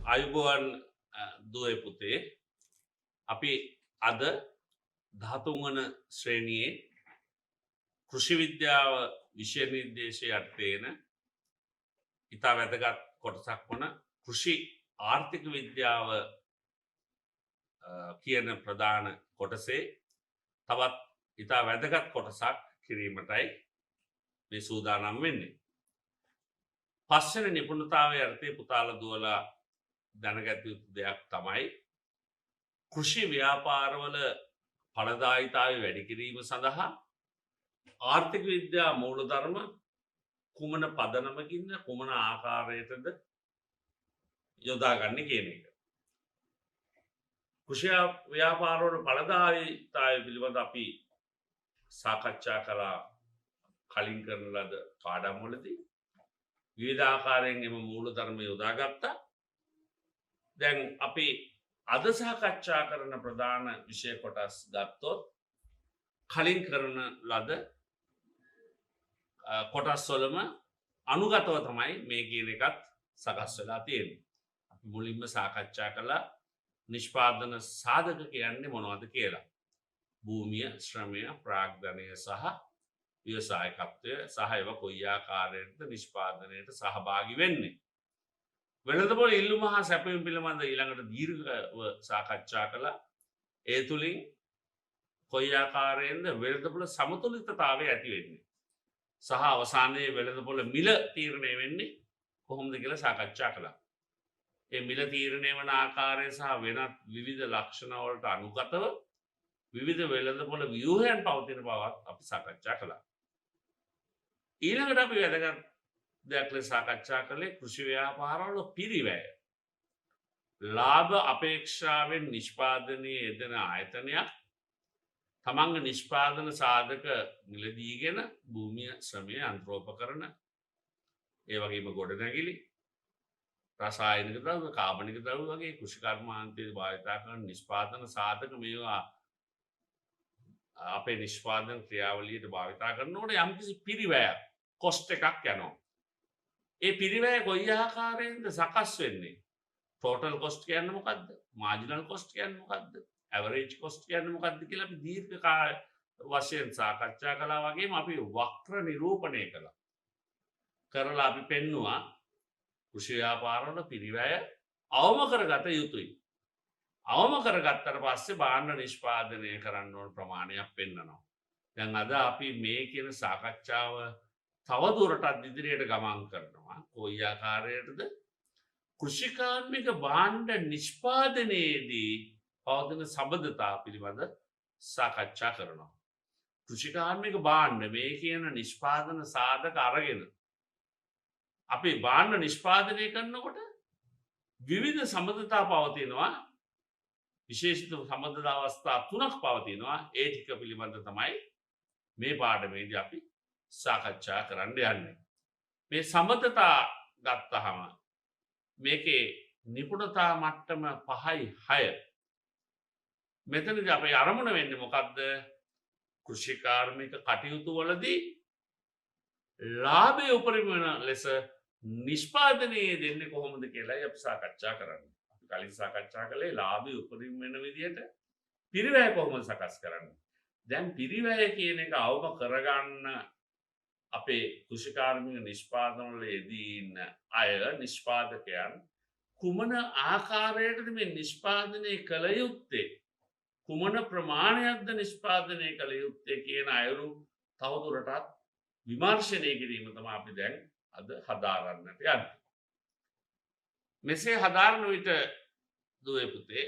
අයිබෝවන් දුවේ පුතේ අපි අද 13 වන ශ්‍රේණියේ කෘෂි විද්‍යාව විෂය නිර්දේශය යටතේන ඉතා වැදගත් කොටසක් වන කෘෂි ආර්ථික විද්‍යාව කියන ප්‍රධාන කොටසේ තවත් ඉතා වැදගත් කොටසක් කිරීමටයි මේ සූදානම් වෙන්නේ. පස්වෙනි නිපුණතාවය යටතේ පුතාලා දුවලා දැනගත යුතු දෙයක් තමයි කෘෂි ව්‍යාපාරවල ඵලදායීතාවය වැඩි කිරීම සඳහා ආර්ථික විද්‍යා මූලධර්ම කුමන පදනමකින්ද කුමන ආකාරයටද යොදාගන්නේ කියන එක. කෘෂි ව්‍යාපාරවල ඵලදායීතාවය පිළිබඳ අපි සාකච්ඡා කළා කලින් කරන ලද පාඩම් වලදී. විවිධ ආකාරයෙන් එම මූලධර්ම යොදාගත්තා. දැන් අපි අද සාකච්ඡා කරන ප්‍රධාන විෂය කොටස් ගත්තොත් කලින් කරන ලද කොටස් වලම අනුගතව තමයි මේ කියන එකත් සකස් වෙලා තියෙන්නේ. අපි මුලින්ම සාකච්ඡා කළා නිෂ්පාදන සාධක කියන්නේ මොනවද කියලා. භූමිය, ශ්‍රමය, ප්‍රාග්ධනය සහ ව්‍යවසායකත්වය සහ ඒවා කොයි ආකාරයකටද නිෂ්පාදනයට සහභාගී වෙන්නේ. වෙළඳපොළ ඉල්ලුම හා සැපයීම පිළිබඳ ඊළඟට දීර්ඝව සාකච්ඡා කළා. ඒ තුලින් කොයි ආකාරයෙන්ද වෙළඳපොළ සමතුලිතතාවය ඇති වෙන්නේ සහ අවසානයේ වෙළඳපොළ මිල තීරණය වෙන්නේ කොහොමද කියලා සාකච්ඡා කළා. මේ මිල තීරණය වන ආකාරය සහ වෙනත් විවිධ ලක්ෂණ වලට අනුගතව විවිධ වෙළඳපොළ ව්‍යුහයන් පවතින බවත් අපි සාකච්ඡා කළා. ඊළඟට අපි වැදගත් දෙයක් ලෙස සාකච්ඡා කළේ කෘෂි ව්‍යාපාරවල පිරිවැය. ලාභ අපේක්ෂාවෙන් නිෂ්පාදනයේ යෙදෙන ආයතනයක් තමන්ගේ නිෂ්පාදන සාධක මිලදීගෙන භූමිය, ශ්‍රමය, යන්ත්‍රෝපකරණ, ඒ වගේම ගොඩනැගිලි, රසායනික ද්‍රව්‍ය, කාබනික ද්‍රව්‍ය වගේ කෘෂි කර්මාන්තයේ භාවිතා කරන නිෂ්පාදන සාධක මේවා අපේ නිෂ්පාදන ක්‍රියාවලියට භාවිතා කරනකොට යම්කිසි පිරිවැයක් කොස්ට් එකක් යනවා. ඒ පිරිවැය කොයි ආකාරයෙන්ද සකස් වෙන්නේ? ටෝටල් කොස්ට් කියන්නේ මොකද්ද? මාජිනල් කොස්ට් කියන්නේ මොකද්ද? ඇවරේජ් කොස්ට් කියන්නේ මොකද්ද කියලා අපි දීර්ඝ කාල වශයෙන් සාකච්ඡා කළා. වගේම අපි වක්‍ර නිරූපණය කළා. කරලා අපි පෙන්නවා කෘෂි ව්‍යාපාරවල පිරිවැය අවම කරගත යුතුයි. අවම කරගත්තට පස්සේ භාණ්ඩ නිෂ්පාදනය කරන්න ඕන ප්‍රමාණයක් පෙන්වනවා. දැන් අද අපි මේ කියන සාකච්ඡාව තවදුරටත් ඉදිරියට ගමන් කරනවා. කොයි ආකාරයටද? කෘෂිකාර්මික භාණ්ඩ නිෂ්පාදනයේදී පවතින සබඳතා පිළිබඳ සාකච්ඡා කරනවා. කෘෂිකාර්මික භාණ්ඩ මේ කියන නිෂ්පාදන සාධක අරගෙන අපි භාණ්ඩ නිෂ්පාදනය කරනකොට විවිධ සබඳතා පවතිනවා. විශේෂිත සබඳතා අවස්ථා 3ක් පවතිනවා. ඒ ටික පිළිබඳ තමයි මේ පාඩමේදී අපි සාකච්ඡා කරන්න යන්නේ. මේ සම්බන්ධතා ගත්තහම මේකේ නිපුණතා මට්ටම 5යි 6. මෙතනදී අපේ අරමුණ වෙන්නේ මොකද්ද? කෘෂිකාර්මික කටයුතු වලදී ලාභය උපරිම වෙන ලෙස නිෂ්පාදනයේ දෙන්නේ කොහොමද කියලා අපි සාකච්ඡා කරන්නේ. අපි කලින් සාකච්ඡා කළේ ලාභය උපරිම වෙන විදිහට පිරිවැය කොහොමද සකස් කරන්නේ. දැන් පිරිවැය කියන එක අවම කරගන්න අපේ කෘෂිකාර්මික නිෂ්පාදනවල යෙදී ඉන්න අය නිෂ්පාදකයන් කුමන ආකාරයකටද මේ නිෂ්පාදනය කළ යුත්තේ, කුමන ප්‍රමාණයක්ද නිෂ්පාදනය කළ යුත්තේ කියන අයුරු තවදුරටත් විමර්ශනය කිරීම තමයි අපි දැන් අද හදාරන්නට යන්නේ. මෙසේ හදාරන විට දුවේ පුතේ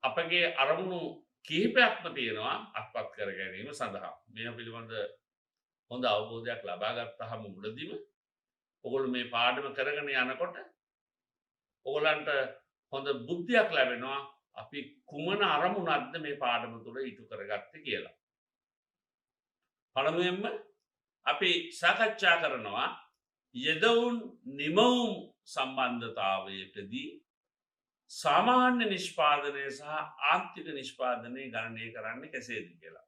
අපගේ අරමුණු කිහිපයක්ම තියෙනවා අත්පත් කර ගැනීම සඳහා. මේ පිළිබඳ හොඳ අවබෝධයක් ලබා ගත්තාම මුලදීම ඔයගොල්ලෝ මේ පාඩම කරගෙන යනකොට ඔයගලන්ට හොඳ බුද්ධියක් ලැබෙනවා අපි කුමන අරමුණක්ද මේ පාඩම තුළ ඉටු කරගත්තේ කියලා. පළමුවෙන්ම අපි සාකච්ඡා කරනවා යෙදවුන් නිමවුම් සම්බන්ධතාවයකදී සාමාන්‍ය නිෂ්පාදනය සහ ආර්ථික නිෂ්පාදනය ගණනය කරන්නේ කෙසේද කියලා.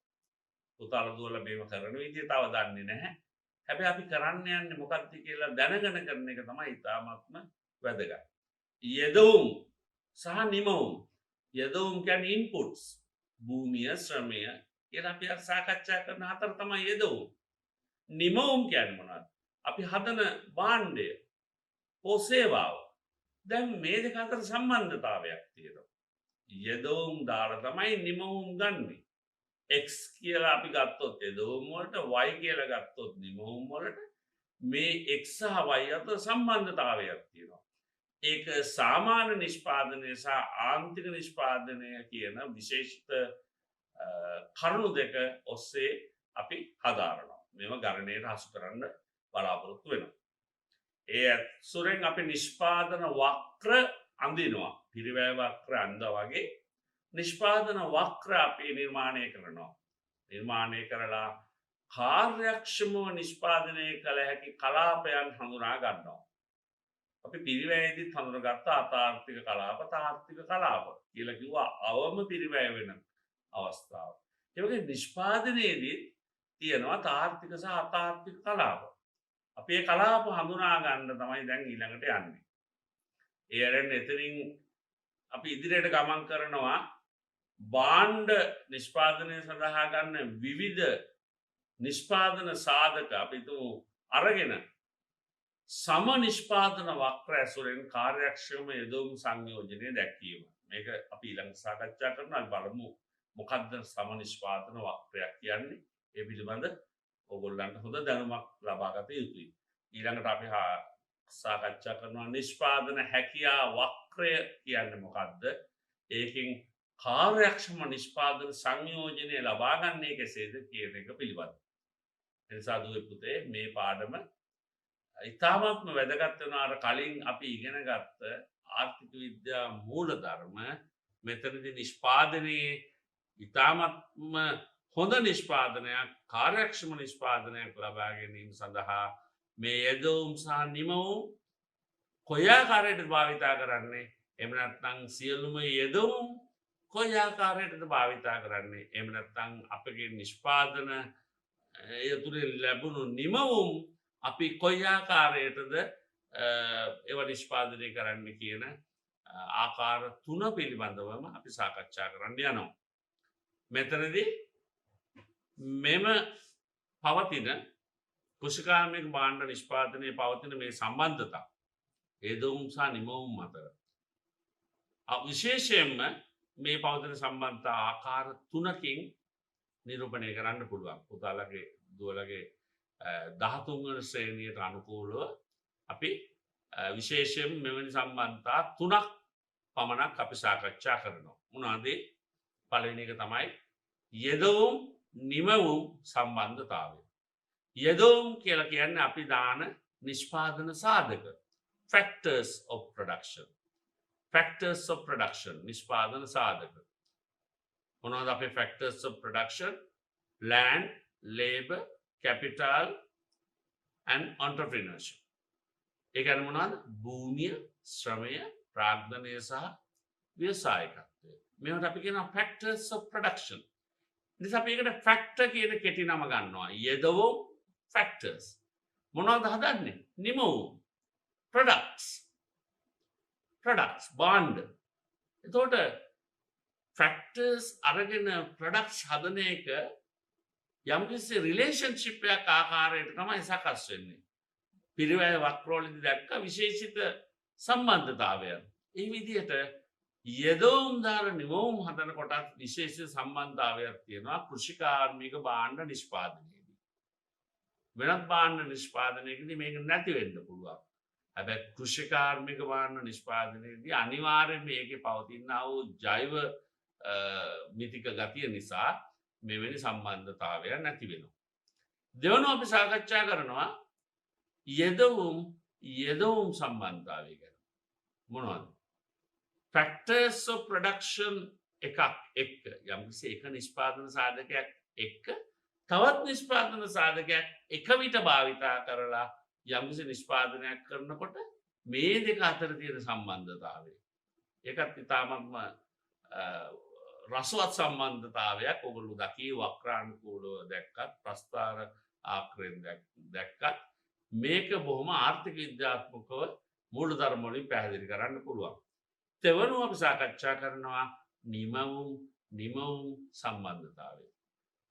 පුතාලා දුවලා මේව කරන විදිය තව දන්නේ නැහැ. හැබැයි අපි කරන්න යන්නේ මොකක්ද කියලා දැනගෙන කරන එක තමයි ඉතාමත්ම වැදගත්. යෙදවුම් සහ නිමවුම්. යෙදවුම් කියන්නේ ඉන්පුට්ස්. භූමිය, ශ්‍රමය කියලා අපි අර සාකච්ඡා කරන හතර තමයි යෙදවුම්. නිමවුම් කියන්නේ මොනවද? අපි හදන භාණ්ඩය, හෝ සේවාව. දැන් මේ දෙක අතර සම්බන්ධතාවයක් තියෙනවා. යෙදවුම් දාලා තමයි නිමවුම් ගන්නෙ. X කියලා අපි ගත්තොත් යෙදවුම් වලට, Y කියලා ගත්තොත් නිමවුම් වලට මේ X සහ Y අතර සම්බන්ධතාවයක් තියෙනවා. ඒක සාමාන්‍ය නිෂ්පාදනය සහ ආන්තික නිෂ්පාදනය කියන විශේෂිත කරුණු දෙක ඔස්සේ අපි හදාරනවා. මේව ගණනයට හසු කරන්න බලාපොරොත්තු වෙනවා. ඒ සුරෙන් අපි නිෂ්පාදන වක්‍ර අඳිනවා. පිරිවැය වක්‍ර අඳ වගේ නිෂ්පාදන වක්‍ර අපි නිර්මාණය කරනවා. නිර්මාණය කරලා කාර්යක්ෂමව නිෂ්පාදනය කළ හැකි කලාපයන් හඳුනා ගන්නවා. අපි පිරිවැයේදීත් හඳුනගත්ත අතාර්ථික කලාප, තාර්ථික කලාප කියලා කිව්වා අවම පිරිවැය වෙන අවස්ථාව. ඒ වගේ නිෂ්පාදනයේදී තියෙනවා තාර්ථික සහ අතාර්ථික කලාප. අපි මේ කලාප හඳුනා ගන්න තමයි දැන් ඊළඟට යන්නේ. ඒ ඇරෙන් එතනින් අපි ඉදිරියට ගමන් කරනවා භාණ්ඩ නිෂ්පාදනය සඳහා ගන්න විවිධ නිෂ්පාදන සාධක අපි අරගෙන සම නිෂ්පාදන වක්‍ර ඇසුරෙන් කාර්යක්ෂම යෙදවුම් සංයෝජනය දැක්වීම. මේක අපි ඊළඟ සාකච්ඡා කරනවා. බලමු මොකක්ද සම නිෂ්පාදන වක්‍රයක් කියන්නේ. ඒ පිළිබඳ ඕගොල්ලන්ට හොඳ දැනුමක් ලබා ගත යුතුයි. ඊළඟට අපි සාකච්ඡා කරනවා නිෂ්පාදන හැකියා වක්‍රය කියන්නේ මොකක්ද? ඒකෙන් කාර්යක්ෂම නිෂ්පාදන සංයෝජනය ලබා ගන්නේ කෙසේද කියන එක පිළිබඳ. එනිසා දුවේ පුතේ මේ පාඩම ඉතාමත්ම වැදගත් වෙනවා. අර කලින් අපි ඉගෙන ගත්ත ආර්ථික විද්‍යා මූලධර්ම මෙතනදී නිෂ්පාදනයේ ඉතාමත්ම හොඳ නිෂ්පාදනයක්, කාර්යක්ෂම නිෂ්පාදනයක් ලබා ගැනීම සඳහා මේ යෙදවුම් සහ නිමවුම් කොයි ආකාරයටද භාවිතා කරන්නේ? එහෙම නැත්නම් සියලුම යෙදවුම් කොයි ආකාරයටද භාවිතා කරන්නේ? එහෙම නැත්නම් අපගේ නිෂ්පාදන යතුරින් ලැබුණු නිමවුම් අපි කොයි ආකාරයටද ඒව නිෂ්පාදනය කරන්න කියන ආකාර තුන පිළිබඳවම අපි සාකච්ඡා කරන්න යනවා. මෙතනදී මෙම පවතින කෘෂිකාර්මික භාණ්ඩ නිෂ්පාදනයේ පවතින මේ සම්බන්ධතා යෙදවුම් සහ නිමවුම් අතර විශේෂයෙන්ම මේ පවතින සම්බන්ධතා ආකාර තුනකින් නිරූපණය කරන්න පුළුවන්. පුතාලගේ දුවලගේ 13 වන ශ්‍රේණියට අනුකූලව අපි විශේෂයෙන් මෙවැනි සම්බන්ධතා තුනක් පමණක් අපි සාකච්ඡා කරනවා. මොනවාද? පළවෙනි එක තමයි යෙදවුම් නිමවුම් සම්බන්ධතාවය. යෙදවුම් කියලා කියන්නේ අපි දාන නිෂ්පාදන සාධක. factors of production. factors of production නිෂ්පාදන සාධක. මොනවද අපේ factors of production? land, labor, capital and entrepreneurship. ඒ කියන්නේ මොනවද? භූමිය, ශ්‍රමය, ප්‍රාග්ධනය සහ ව්‍යවසායකත්වය. මේවට අපි කියනවා factors of production. නිසා අපි ඒකට factor කියන කෙටි නම ගන්නවා. යෙදවුම් factors. මොනවද හදන්නේ? නිමවුම් products භාණ්ඩ. එතකොට factors අරගෙන products හදන එක යම්කිසි රිලේෂන්ෂිප් එකක් ආකාරයට තමයි සකස් වෙන්නේ. පිරිවැය වක්‍රවලදී දැක්ක විශේෂිත සම්බන්ධතාවයන්. ඒ විදිහට යෙදවුම් දාලා නිමවුම් හදන කොටත් විශේෂ සම්බන්ධතාවයක් තියෙනවා කෘෂිකාර්මික භාණ්ඩ නිෂ්පාදනයේදී. වෙනත් භාණ්ඩ නිෂ්පාදනයකදී මේක නැති වෙන්න පුළුවන්. හැබැයි කෘෂිකාර්මික භාණ්ඩ නිෂ්පාදනයේදී අනිවාර්යයෙන් මේකේ පවතිනා වූ ජෛව මිතික ගතිය නිසා මෙවැනි සම්බන්ධතාවයක් නැති වෙනවා. දෙවනුව අපි සාකච්ඡා කරනවා යෙදවුම් සම්බන්ධතාවය ගැන. මොනවද? factors of production එකක් එක්ක යම්කිසි එක නිෂ්පාදන සාධකයක් එක්ක තවත් නිෂ්පාදන සාධකයක් එක විට භාවිතා කරලා යම්කිසි නිෂ්පාදනයක් කරනකොට මේ දෙක අතර තියෙන සම්බන්ධතාවය. ඒකත් ඉතාමත්ම රසවත් සම්බන්ධතාවයක්. ඔගොල්ලෝ දකී වක්‍රානුකූලව දැක්කත් ප්‍රස්ථාර ආකාරයෙන් දැක්කත් මේක බොහොම ආර්ථික විද්‍යාත්මකව මූලධර්ම වලින් පැහැදිලි කරන්න පුළුවන්. තෙවනුව අපි සාකච්ඡා කරනවා නිමවුම් සම්බන්ධතාවය.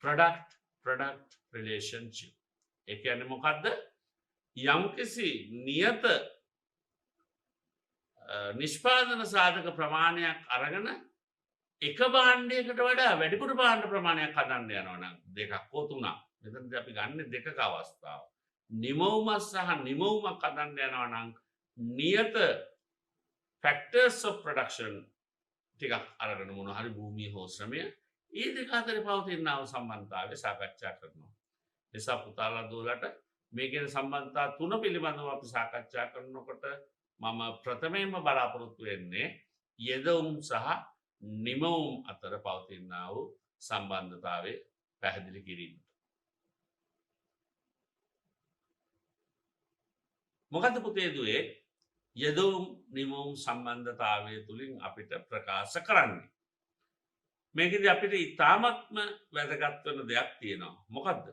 Product relationship. ඒ කියන්නේ මොකද්ද? යම්කිසි නියත නිෂ්පාදන සාධක ප්‍රමාණයක් අරගෙන එක භාණ්ඩයකට වඩා වැඩිපුර භාණ්ඩ ප්‍රමාණයක් හදන්න යනවා නම් දෙකක් හෝ තුනක්. මෙතනදී අපි ගන්න දෙකක අවස්ථාව. නිමවුම සහ නිමවුමක් හදන්න යනවා නම් නියත factors of production ටිකක් අරගෙන මොනවා හරි භූමිය හෝ ශ්‍රමය ඒ දෙක අතර පවතින සම්බන්ධතාවය සාකච්ඡා කරනවා. නිසා පුතාලා දුවලට මේ කියන සම්බන්ධතා තුන පිළිබඳව අපි සාකච්ඡා කරනකොට මම ප්‍රථමයෙන්ම බලාපොරොත්තු වෙන්නේ යෙදවුම් සහ නිමවුම් අතර පවතිනා වූ සම්බන්ධතාවය පැහැදිලි කිරීමට. මොකද්ද පුතේ දුවේ යෙදවුම් නිමවුම් සම්බන්ධතාවය තුලින් අපිට ප්‍රකාශ කරන්නේ? මේකදී අපිට ඉතාමත්ම වැදගත් වෙන දෙයක් තියෙනවා. මොකද්ද?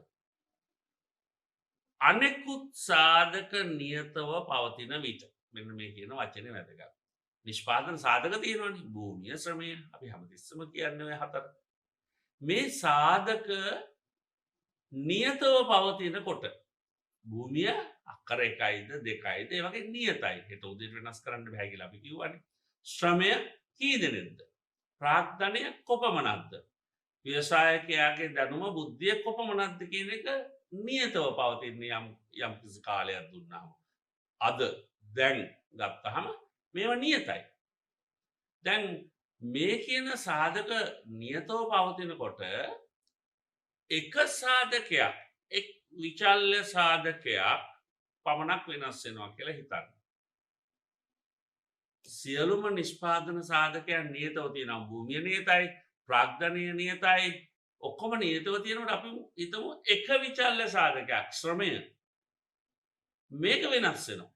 අනෙකුත් සාධක නියතව පවතින විට. මෙන්න මේ කියන වචනේ වැදගත්. නිෂ්පාදන සාධක තියෙනවනේ. භූමිය, ශ්‍රමය. අපි හැමතිස්සම කියන්නේ ඔය හතර. මේ සාධක නියතව පවතිනකොට භූමිය අක්කර 1යිද 2යිද ඒ වගේ නියතයි. හෙට උදේට වෙනස් කරන්න බෑ කියලා අපි කිව්වනේ. ශ්‍රමය කී දෙනෙක්ද? ප්‍රාග්ධනය කොපමණක්ද? ව්‍යවසායකයාගේ දැනුම බුද්ධිය කොපමණක්ද කියන එක නියතව පවතින යම් කිසි කාලයක් දුන්නාම. අද දැන් ගත්තහම මේවා නියතයි. දැන් මේ කියන සාධක නියතව පවතිනකොට එක සාධකයක් එක් විචල්්‍ය සාධකයක් පමණක් වෙනස් වෙනවා කියලා හිතන්න. සියලුම නිෂ්පාදන සාධකයන් නියතව තියෙනවා. භූමිය නියතයි, ප්‍රාග්ධනය නියතයි, ඔක්කොම නියතව තියෙනකොට අපි හිතමු එක විචල්්‍ය සාධකයක් ශ්‍රමය මේක වෙනස් වෙනවා.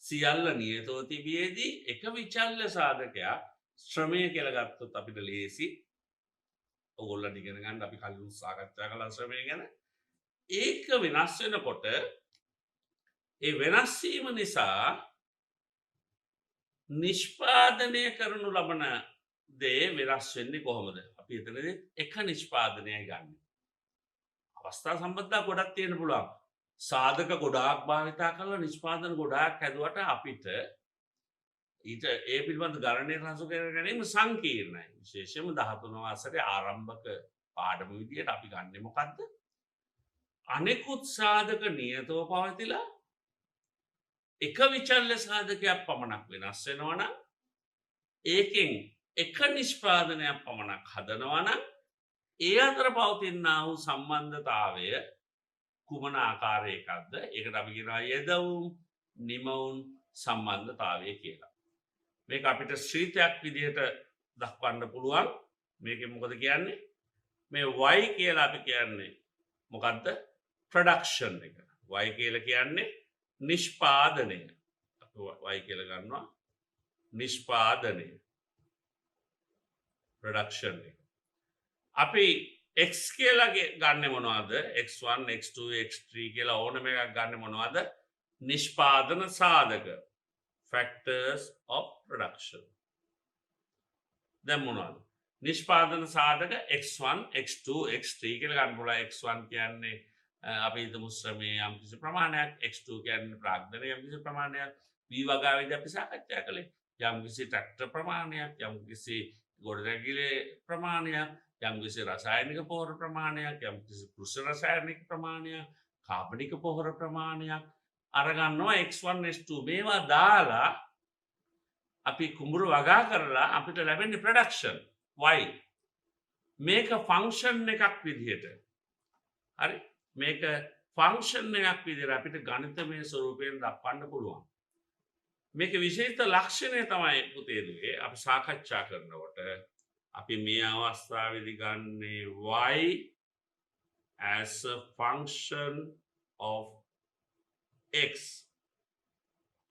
සියල්ල නියතව තිබියේදී එක විචල්්‍ය සාධකයක් ශ්‍රමය කියලා ගත්තොත් අපිට ලේසි. ඔයගොල්ලන් ඉගෙන ගන්න අපි කලින් සාකච්ඡා කළා ශ්‍රමය ගැන. ඒක වෙනස් වෙනකොට ඒ වෙනස් වීම නිසා නිෂ්පාදනය කරනු ලබන දේ වෙනස් වෙන්නේ කොහොමද? අපි එතනදී එක නිෂ්පාදනයයි ගන්න. අවස්ථා සම්බන්ධතා ගොඩක් තියෙන්න පුළුවන්. සාධක ගොඩාක් භාවිතා කරලා නිෂ්පාදන ගොඩාක් හැදුවට අපිට ඊට ඒ පිළිබඳ ගණනය රසු කර ගැනීම සංකීර්ණයි. විශේෂයෙන්ම 13 වසරේ ආරම්භක පාඩම විදියට අපි ගන්නෙ මොකද්ද? අනෙකුත් සාධක නියතව පවතිලා එක විචල්්‍ය සාධකයක් පමණක් වෙනස් වෙනවා නම් ඒකෙන් එක නිෂ්පාදනයක් පමණක් හදනවා නම් ඒ අතර පවතිනා වූ සම්බන්ධතාවය කුමන ආකාරයකක්ද? ඒකට අපි කියනවා යෙදවුම් නිමවුම් සම්බන්ධතාවය කියලා. මේක අපිට ශ්‍රීතයක් විදිහට දක්වන්න පුළුවන්. මේකෙන් මොකද කියන්නේ? මේ y කියලා අපි කියන්නේ මොකද්ද? ප්‍රොඩක්ෂන් එක. y කියලා කියන්නේ නිෂ්පාදනය. අපි y කියලා ගන්නවා නිෂ්පාදනය. ප්‍රොඩක්ෂන් එක. අපි x කියලා ගන්නෙ මොනවද? x1 x2 x3 කියලා ඕනම එකක් ගන්නෙ මොනවද? නිෂ්පාදන සාධක. factors of production. දැන් මොනවද? නිෂ්පාදන සාධක x1 x2 x3 කියලා ගන්න පුළුවන්. x1 කියන්නේ අපි හිතමු ශ්‍රමය යම් කිසි ප්‍රමාණයක්, x2 කියන්නේ ප්‍රාග්ධනය යම් කිසි ප්‍රමාණයක්, v වගාවේදී අපි සාකච්ඡා කළේ යම් කිසි ට්‍රැක්ටර් ප්‍රමාණයක්, යම් කිසි ගොඩනැගිලි ප්‍රමාණයක්, යම් කිසි රසායනික පොහොර ප්‍රමාණයක්, යම් කිසි කෘෂි රසායනික ප්‍රමාණයක්, කාබනික පොහොර ප්‍රමාණයක් අරගන්නවා x1 x2 මේවා දාලා අපි කුඹුර වගා කරලා අපිට ලැබෙන්නේ ප්‍රොඩක්ෂන් y. මේක ෆන්ක්ෂන් එකක් විදිහට. හරි? මේක ෆන්ක්ෂන් එකක් විදිහට අපිට ගණිතමය ස්වරූපයෙන් දක්වන්න පුළුවන්. මේක විශේෂිත ලක්ෂණය තමයි පුතේ දුවේ අපි සාකච්ඡා කරනකොට අපි මේ අවස්ථාවේදී ගන්නේ y as a function of x.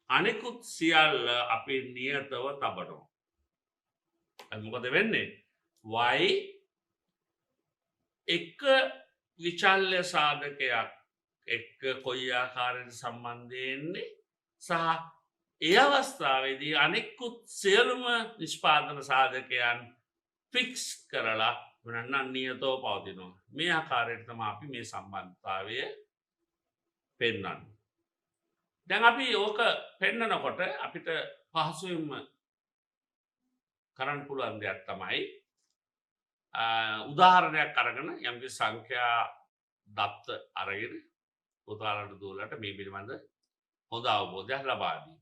අනෙකුත් සියල්ල අපි නියතව තබනවා. මොකද වෙන්නේ? y එක විචල්්‍ය සාධකයක් එක්ක කොයි ආකාරයෙන් සම්බන්ධ වෙන්නේ සහ ඒ අවස්ථාවේදී අනෙකුත් සියලුම නිෂ්පාදන සාධකයන් ෆික්ස් කරලා වෙනන්න නියතව පවතිනවා. මේ ආකාරයට තමයි අපි මේ සම්බන්ධතාවය පෙන්වන්නේ. දැන් අපි ඕක පෙන්නනකොට අපිට පහසුවෙන්ම කරන්න පුළුවන් දෙයක් තමයි උදාහරණයක් අරගෙන යම්කිසි සංඛ්‍යා දත්ත අරගෙන පුතාලට දුවලට මේ පිළිබඳ හොඳ අවබෝධයක් ලබා දීම.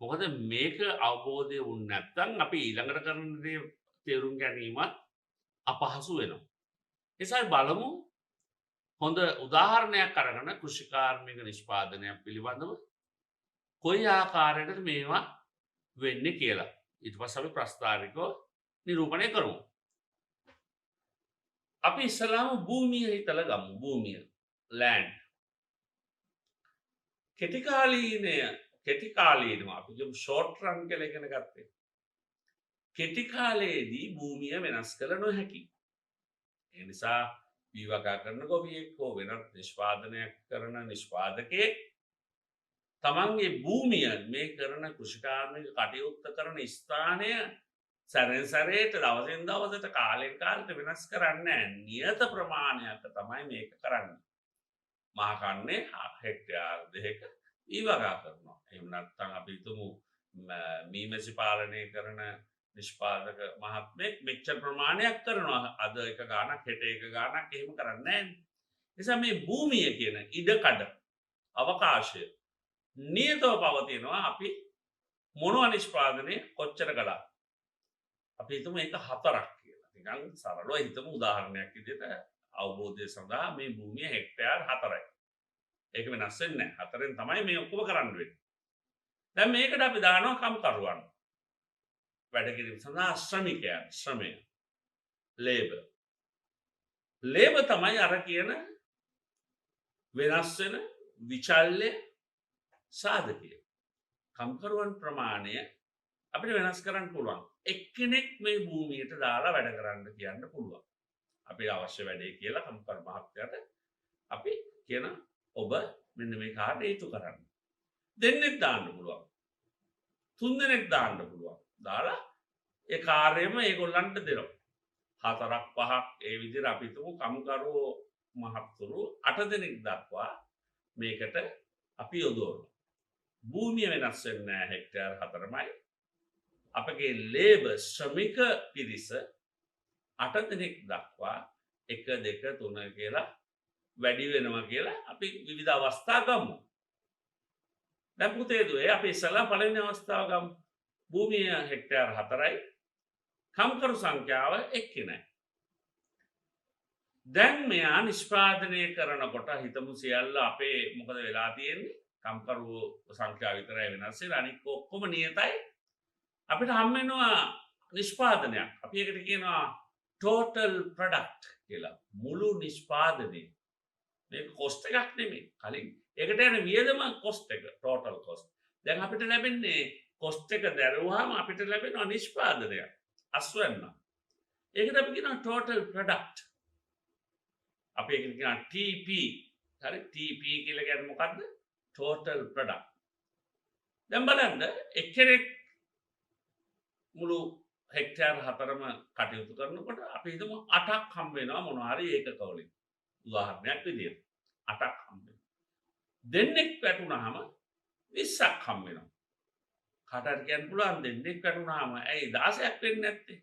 මොකද මේක අවබෝධය වුණ නැත්නම් අපි ඊළඟට කරන දේ තේරුම් ගැනීමත් අපහසු වෙනවා. එසයි බලමු හොඳ උදාහරණයක් අරගෙන කෘෂිකාර්මික නිෂ්පාදනයක් පිළිබඳව කොයි ආකාරයකටද මේවා වෙන්නේ කියලා. ඊට පස්සේ අපි ප්‍රස්තාවිකව නිරූපණය කරමු. අපි ඉස්සලාම භූමිය හිතලා ගමු. භූමිය ලෑන්ඩ්. කෙටි කාලීනව අපි කියමු ෂෝට් රන් කියලා ඉගෙන ගත්තේ. කෙටි කාලයේදී භූමිය වෙනස් කළ නොහැකි. ඒ නිසා වීවකා කරන ගොවියෙක් හෝ වෙනත් නිෂ්පාදනයක් කරන නිෂ්පාදකයෙක් තමන්ගේ භූමිය මේ කරන කෘෂිකාර්මික කටයුත්ත කරන ස්ථානය සැරෙන් සැරේට දවසින් දවසට කාලෙන් කාලට වෙනස් කරන්නේ නියත ප්‍රමාණයක් තමයි මේක කරන්නේ. මහකන්නේ හෙක්ටයාර් දෙක වීවකා කරනවා. එහෙම නැත්නම් අපි හිතමු මීමැසි පාලනය කරන නිෂ්පාදක මහත්මයෙක් මෙච්චර ප්‍රමාණයක් කරනවා. අද එක ගාණක් හෙට එක ගාණක් එහෙම කරන්නේ නැහැ. නිසා මේ භූමිය කියන ඉඩකඩ අවකාශය නියතව පවතිනවා. අපි මොනවා නිෂ්පාදනය කොච්චර කළා. අපි හිතමු ඒක 4ක් කියලා. නිකන් සරලව හිතමු උදාහරණයක් විදිහට අවබෝධය සඳහා මේ භූමිය හෙක්ටයාර් 4යි. ඒක වෙනස් වෙන්නේ නැහැ. 4ෙන් තමයි මේ ඔක්කොම කරන්න වෙන්නේ. දැන් මේකට අපි දානවා කම්කරුවන්. වැඩ කිරීම සඳහා ශ්‍රමිකයන්, ශ්‍රමය. ලේබර්. ලේබර් තමයි අර කියන වෙනස් වෙන විචල්්‍ය සාධකය. කම්කරුවන් ප්‍රමාණය අපිට වෙනස් කරන්න පුළුවන්. එක්කෙනෙක් මේ භූමියට දාලා වැඩ කරන්න කියන්න පුළුවන්. අපි අවශ්‍ය වැඩේ කියලා කම්කරු මහත්තයාට අපි කියන ඔබ මෙන්න මේ කාර්යය හේතු කරන්න. දෙන්නෙක් දාන්න පුළුවන්. 3 දෙනෙක් දාන්න පුළුවන්. දාලා ඒ කාර්යයම ඒගොල්ලන්ට දෙනවා. 4ක් 5ක් ඒ විදිහට අපි තුමු කම්කරු මහත්තුරු 8 දෙනෙක් දක්වා මේකට අපි යොදවනවා. භූමිය වෙනස් වෙන්නේ නැහැ හෙක්ටයාර් 4මයි. අපගේ ලේබර් ශ්‍රමික පිරිස 8 දෙනෙක් දක්වා 1 2 3 කියලා වැඩි වෙනවා කියලා අපි විවිධ අවස්ථා ගමු. දැන් පුතේ දුවේ අපි ඉස්සලා පළවෙනි අවස්ථාව ගමු. භූමිය හෙක්ටයාර් 4යි. කම්කරු සංඛ්‍යාව එක්කෙනයි. දැන් මෙයා නිෂ්පාදනය කරනකොට හිතමු සියල්ල අපේ මොකද වෙලා තියෙන්නේ? කම්කරු සංඛ්‍යාව විතරයි වෙනස් වෙලා අනික ඔක්කොම නියතයි. අපිට හම් වෙනවා නිෂ්පාදනයක්. අපි ඒකට කියනවා total product කියලා. මුළු නිෂ්පාදනය. මේක කොස්ට් එකක් නෙමෙයි. කලින් ඒකට යන වියදම කොස්ට් එක total cost. දැන් අපිට ලැබෙන්නේ කොස්ට් එක දැරුවාම අපිට ලැබෙනවා නිෂ්පාදනයක්. අස්වැන්න. ඒකට අපි කියනවා total product. අපි ඒකට කියනවා TP. හරි TP කියලා කියන්නේ මොකද්ද? total product. දැන් බලන්න එක්කෙනෙක් මුළු හෙක්ටයාර් 4ම කටයුතු කරනකොට අපි හිතමු 8ක් හම්බ වෙනවා මොනවා හරි ඒකක වලින්. උදාහරණයක් විදියට 8ක් හම්බ වෙනවා. දෙන්නෙක් වැටුනහම 20ක් හම්බ වෙනවා. කාටද කියන්න පුළුවන් දෙන්නෙක් වැටුනහම ඇයි 16ක් වෙන්නේ නැත්තේ?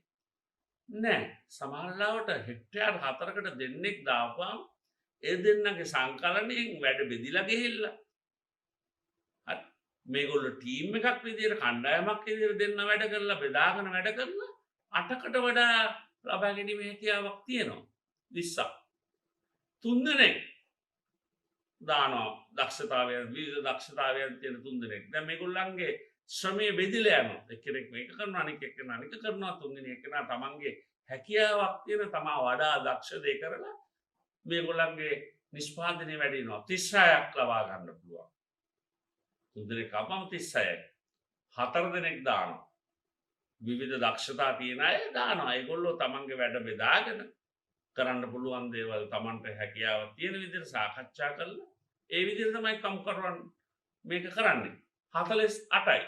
නෑ. සමහරවිට හෙක්ටයාර් 4කට දෙන්නෙක් දාපුවාම ඒ දෙන්නගේ සංකලනයෙන් වැඩ බෙදිලා ගිහිල්ලා. හරි. මේගොල්ලෝ ටීම් එකක් විදියට කණ්ඩායමක් විදියට දෙන්න වැඩ කරලා බෙදාගෙන වැඩ කරලා 8කට වඩා ලබා ගැනීමේ හැකියාවක් තියෙනවා. 20ක්. 3 දෙනෙක් දානවා දක්ෂතාවයන් විවිධ දක්ෂතාවයන් තියෙන 3 දෙනෙක්. දැන් මේගොල්ලන්ගේ ශ්‍රමය බෙදිලා යනවා. එක්කෙනෙක් මේක කරනවා අනික එක්කෙනා අනික කරනවා 3 දෙනෙක් එක්කෙනා තමන්ගේ හැකියාවක් තියෙන තමා වඩා දක්ෂ දේ කරලා මේගොල්ලන්ගේ නිෂ්පාදනය වැඩි වෙනවා. 36ක් ලබා ගන්න පුළුවන්. 3 දෙනෙක් අපම 36යි. 4 දෙනෙක් දානවා. විවිධ දක්ෂතා තියෙන අය දානවා. ඒගොල්ලෝ තමන්ගේ වැඩ බෙදාගෙන කරන්න පුළුවන් දේවල් තමන්ට හැකියාවක් තියෙන විදිහට සාකච්ඡා කරලා ඒ විදිහට තමයි කම්කරුවන් මේක කරන්නේ. 48යි.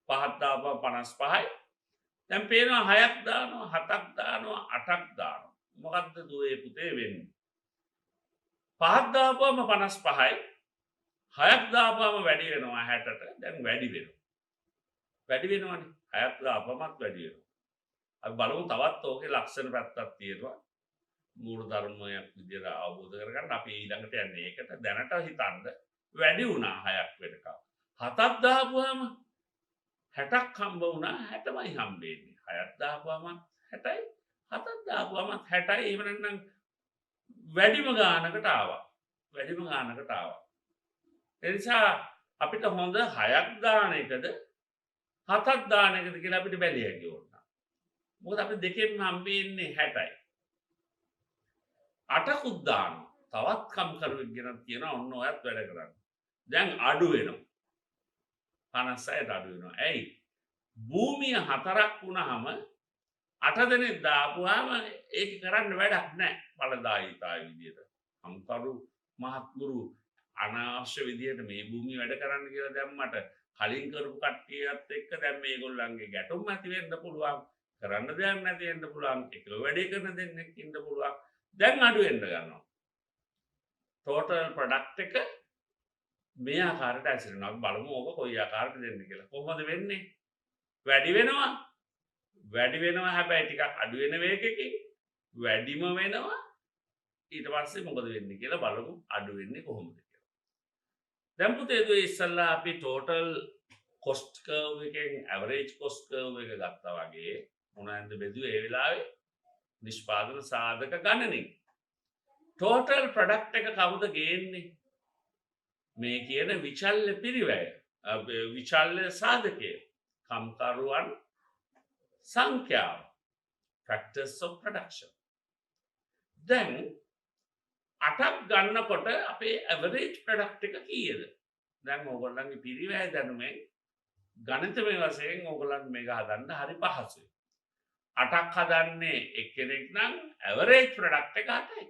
5ක් දාපුවා 55යි. දැන් පේනවා 6ක් දානවා 7ක් දානවා 8ක් දානවා. මොකද්ද දුවේ පුතේ වෙන්නේ? 5ක් දාපුවම 55යි. 6ක් දාපුවම වැඩි වෙනවා 60ට. දැන් වැඩි වෙනවා. වැඩි වෙනවනේ. 6ක් දාපුවමත් වැඩි වෙනවා. අපි බලමු තවත් ඕකේ ලක්ෂණ පැත්තක් තියෙනවා. මූල ධර්මයක් විදිහට අවබෝධ කරගන්න අපි ඊළඟට යන්නේ ඒකට. දැනට හිතන්න වැඩි වුණා 6ක් වෙනකම්. 7ක් දාපුවම 60ක් හම්බ වුණා 60මයි හම්බෙන්නේ. 6ක් දාපුවම 60යි 7ක් දාපුවම 60යි. එහෙම නැත්නම් වැඩිම ගානකට ආවා. වැඩිම ගානකට ආවා. ඒ නිසා අපිට හොඳ 6ක් දාන එකද 7ක් දාන එකද කියලා අපිට බැලිය හැකි වුණා. මොකද අපි දෙකෙන්ම හම්බෙන්නේ 60යි. 8කුත් දානවා. තවත් කම්කරුවෙක් ගෙනත් කියනවා ඔන්න ඔයත් වැඩ කරන්න. දැන් අඩු වෙනවා. 56ට අඩු වෙනවා. ඇයි? භූමිය 4ක් වුණාම 8 දෙනෙක් දාපුවාම ඒක කරන්න වැඩක් නැහැ. බලදායීතාවය විදියට. කම්කරු මහත්මුරු අනවශ්‍ය විදියට මේ භූමිය වැඩ කරන්න කියලා දැම්මට කලින් කරපු කට්ටියත් එක්ක දැන් මේගොල්ලන්ගේ ගැටුම් ඇති වෙන්න පුළුවන්. කරන්න දෙයක් නැති වෙන්න පුළුවන්. එකල වැඩේ කරන දෙන්නෙක් ඉන්න පුළුවන්. දැන් අඩු වෙන්න ගන්නවා. ටෝටල් ප්‍රොඩක්ට් එක මේ ආකාරයට ඇසිරෙනවා. අපි බලමු ඕක කොයි ආකාරයකට දෙන්නේ කියලා. කොහොමද වෙන්නේ? වැඩි වෙනවා. වැඩි වෙනවා හැබැයි ටිකක් අඩු වෙන වේගයකින් වැඩිම වෙනවා. ඊට පස්සේ මොකද වෙන්නේ කියලා බලමු අඩු වෙන්නේ කොහොමද කියලා. දැන් පුතේ ඉස්සල්ලා අපි ටෝටල් කොස්ට් කර්ව් එකෙන් ඇවරේජ් කොස්ට් කර්ව් එක ගත්තා වගේ මොනවාද බෙදුවේ ඒ වෙලාවේ නිෂ්පාදන සාධක ගණනින්. ටෝටල් ප්‍රොඩක්ට් එක කවුද ගේන්නේ? මේ කියන විචල්්‍ය පිරිවැය විචල්්‍ය සාධකය කම්කරුවන් සංඛ්‍යාව factors of production. දැන් 8ක් ගන්නකොට අපේ average product එක කීයද? දැන් ඕගොල්ලන්ගේ පිරිවැය දැනුමෙන් ගණිතමය වශයෙන් ඕගොල්ලන් මේක හදන්න හරි පහසුයි. 8ක් හදන්නේ එක්කෙනෙක් නම් average product එක 8යි.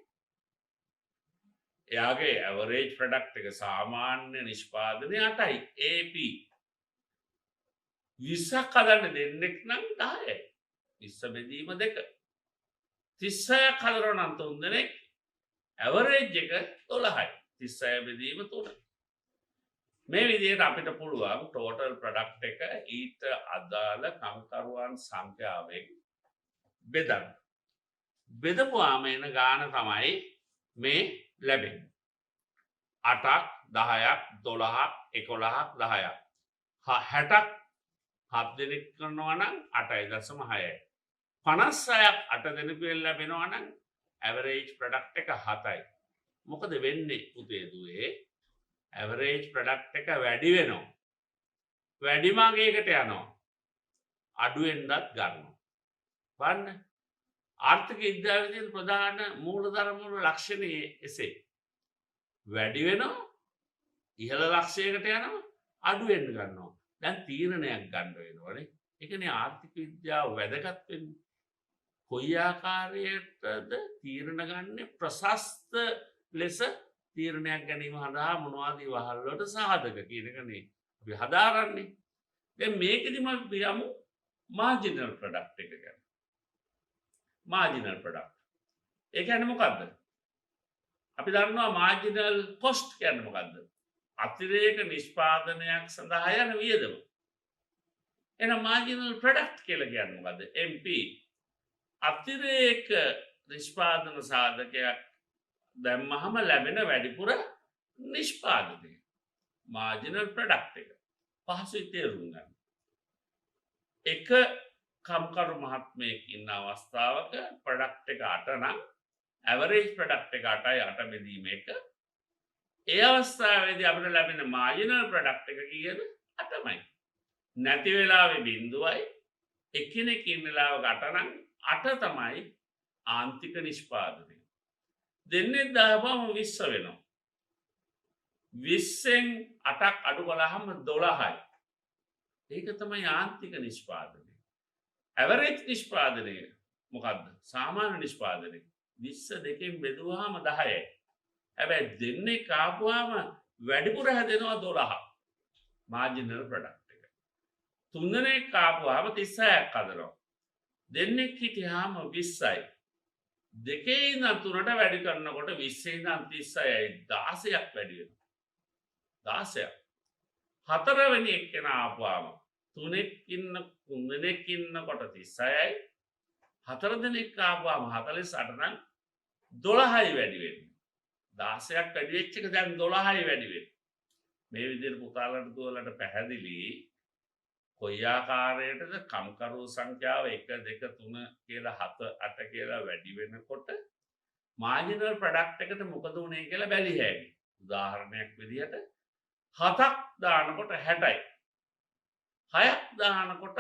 එයාගේ ඇවරේජ් ප්‍රොඩක්ට් එක සාමාන්‍ය නිෂ්පාදනය 8යි. AP 20ක් හදන්න දෙන්නෙක් නම් 10යි. 20 බෙදීම 2. 36ක් හදනවා නම් 3 දෙනෙක් ඇවරේජ් එක 12යි. 36 බෙදීම 3. මේ විදිහට අපිට පුළුවන් ටෝටල් ප්‍රොඩක්ට් එක ඊට අදාළ කම්කරුවන් සංඛ්‍යාවෙන් බෙදන්න. බෙදපුවාම එන ගාන තමයි මේ ලැබෙන්නේ. 8ක් 10ක් 12ක් 11ක් 10ක් 60ක් 7 දෙනෙක් කරනවා නම් 8.6යි. 56ක් 8 දෙනෙකුෙන් ලැබෙනවා නම් ඇවරේජ් ප්‍රොඩක්ට් එක 7යි. මොකද වෙන්නේ පුතේ දුවේ? ඇවරේජ් ප්‍රොඩක්ට් එක වැඩි වෙනවා. වැඩි මාගයකට යනවා. අඩු වෙන්නත් ගන්නවා. බලන්න. ආර්ථික විද්‍යාවේ තියෙන ප්‍රධාන මූලධර්ම වල ලක්ෂණය එසේ. වැඩි වෙනවා, ඉහළ ලක්ෂයකට යනවා, අඩු වෙන්න ගන්නවා. දැන් තීරණයක් ගන්න වෙනවනේ. ඒ කියන්නේ ආර්ථික විද්‍යාව වැදගත් වෙන්නේ. කොයි ආකාරයටද තීරණ ගන්න ප්‍රශස්ත ලෙස තීරණයක් ගැනීම හදා මොනවද වහල් වලට සාධක කියන එකනේ අපි හදාරන්නේ. දැන් මේකෙදිම අපි යමු මාර්ජිනල් ප්‍රොඩක්ට් එක ගැන. මාර්ජිනල් ප්‍රොඩක්ට්. ඒ කියන්නේ මොකද්ද? අපි දන්නවා මාර්ජිනල් කොස්ට් කියන්නේ මොකද්ද? අතිරේක නිෂ්පාදනයක් සඳහා යන වියදම. එහෙනම් මාර්ජිනල් ප්‍රොඩක්ට් කියලා කියන්නේ මොකද්ද? MP. අතිරේක නිෂ්පාදන සාධකයක් දැම්මහම ලැබෙන වැඩිපුර නිෂ්පාදනය. මාර්ජිනල් ප්‍රොඩක්ට් එක. පහසුයි තේරුම් ගන්න. එක කම්කරු මහත්මයෙක් ඉන්න අවස්ථාවක ප්‍රොඩක්ට් එක 8 නම් ඇවරේජ් ප්‍රොඩක්ට් එක 8යි 8 බෙදීම 1. ඒ අවස්ථාවේදී අපිට ලැබෙන මාර්ජිනල් ප්‍රොඩක්ට් එක කීයද? 8යි. නැති වෙලාවේ බිඳුවයි. එකිනෙක ඉන්න වෙලාවක 8 නම් 8 තමයි ආන්තික නිෂ්පාදනය. දෙන්නේ දාපුවම 20 වෙනවා. 20න් 8ක් අඩු කළාම 12යි. ඒක තමයි ආන්තික නිෂ්පාදනය. ඇවරේජ් නිෂ්පාදනය මොකද්ද? සාමාන්‍ය නිෂ්පාදනය 20 දෙකෙන් බෙදුවාම 10යි. හැබැයි දෙන්නේ කාපුවාම වැඩිපුර හැදෙනවා 12. මාර්ජිනල් ප්‍රොඩක්ට් එක. 3 දෙනෙක් ආපුවාම 36ක් හදනවා. දෙන්නෙක් හිටියාම 20යි. දෙකේ ඉඳන් 3ට වැඩි කරනකොට 20 ඉඳන් 36යි 16ක් වැඩි වෙනවා. 16ක්. හතරවෙනි එක්කෙනා ආපුවාම 3 දෙනෙක් ඉන්නකොට 36යි. 4 දෙනෙක් ආපුවාම 48 නම් 12යි වැඩි වෙන්නේ. 16ක් වැඩි වෙච්ච එක දැන් 12යි වැඩි වෙන්නේ. මේ විදිහට පුතාලට දුවලට පැහැදිලි කොයි ආකාරයටද කම්කරු සංඛ්‍යාව 1 2 3 කියලා 7 8 කියලා වැඩි වෙනකොට මාර්ජිනල් ප්‍රොඩක්ට් එකට මොකද උනේ කියලා බැලිය හැකියි. උදාහරණයක් විදිහට 7ක් දානකොට 60යි. 6ක් දානකොට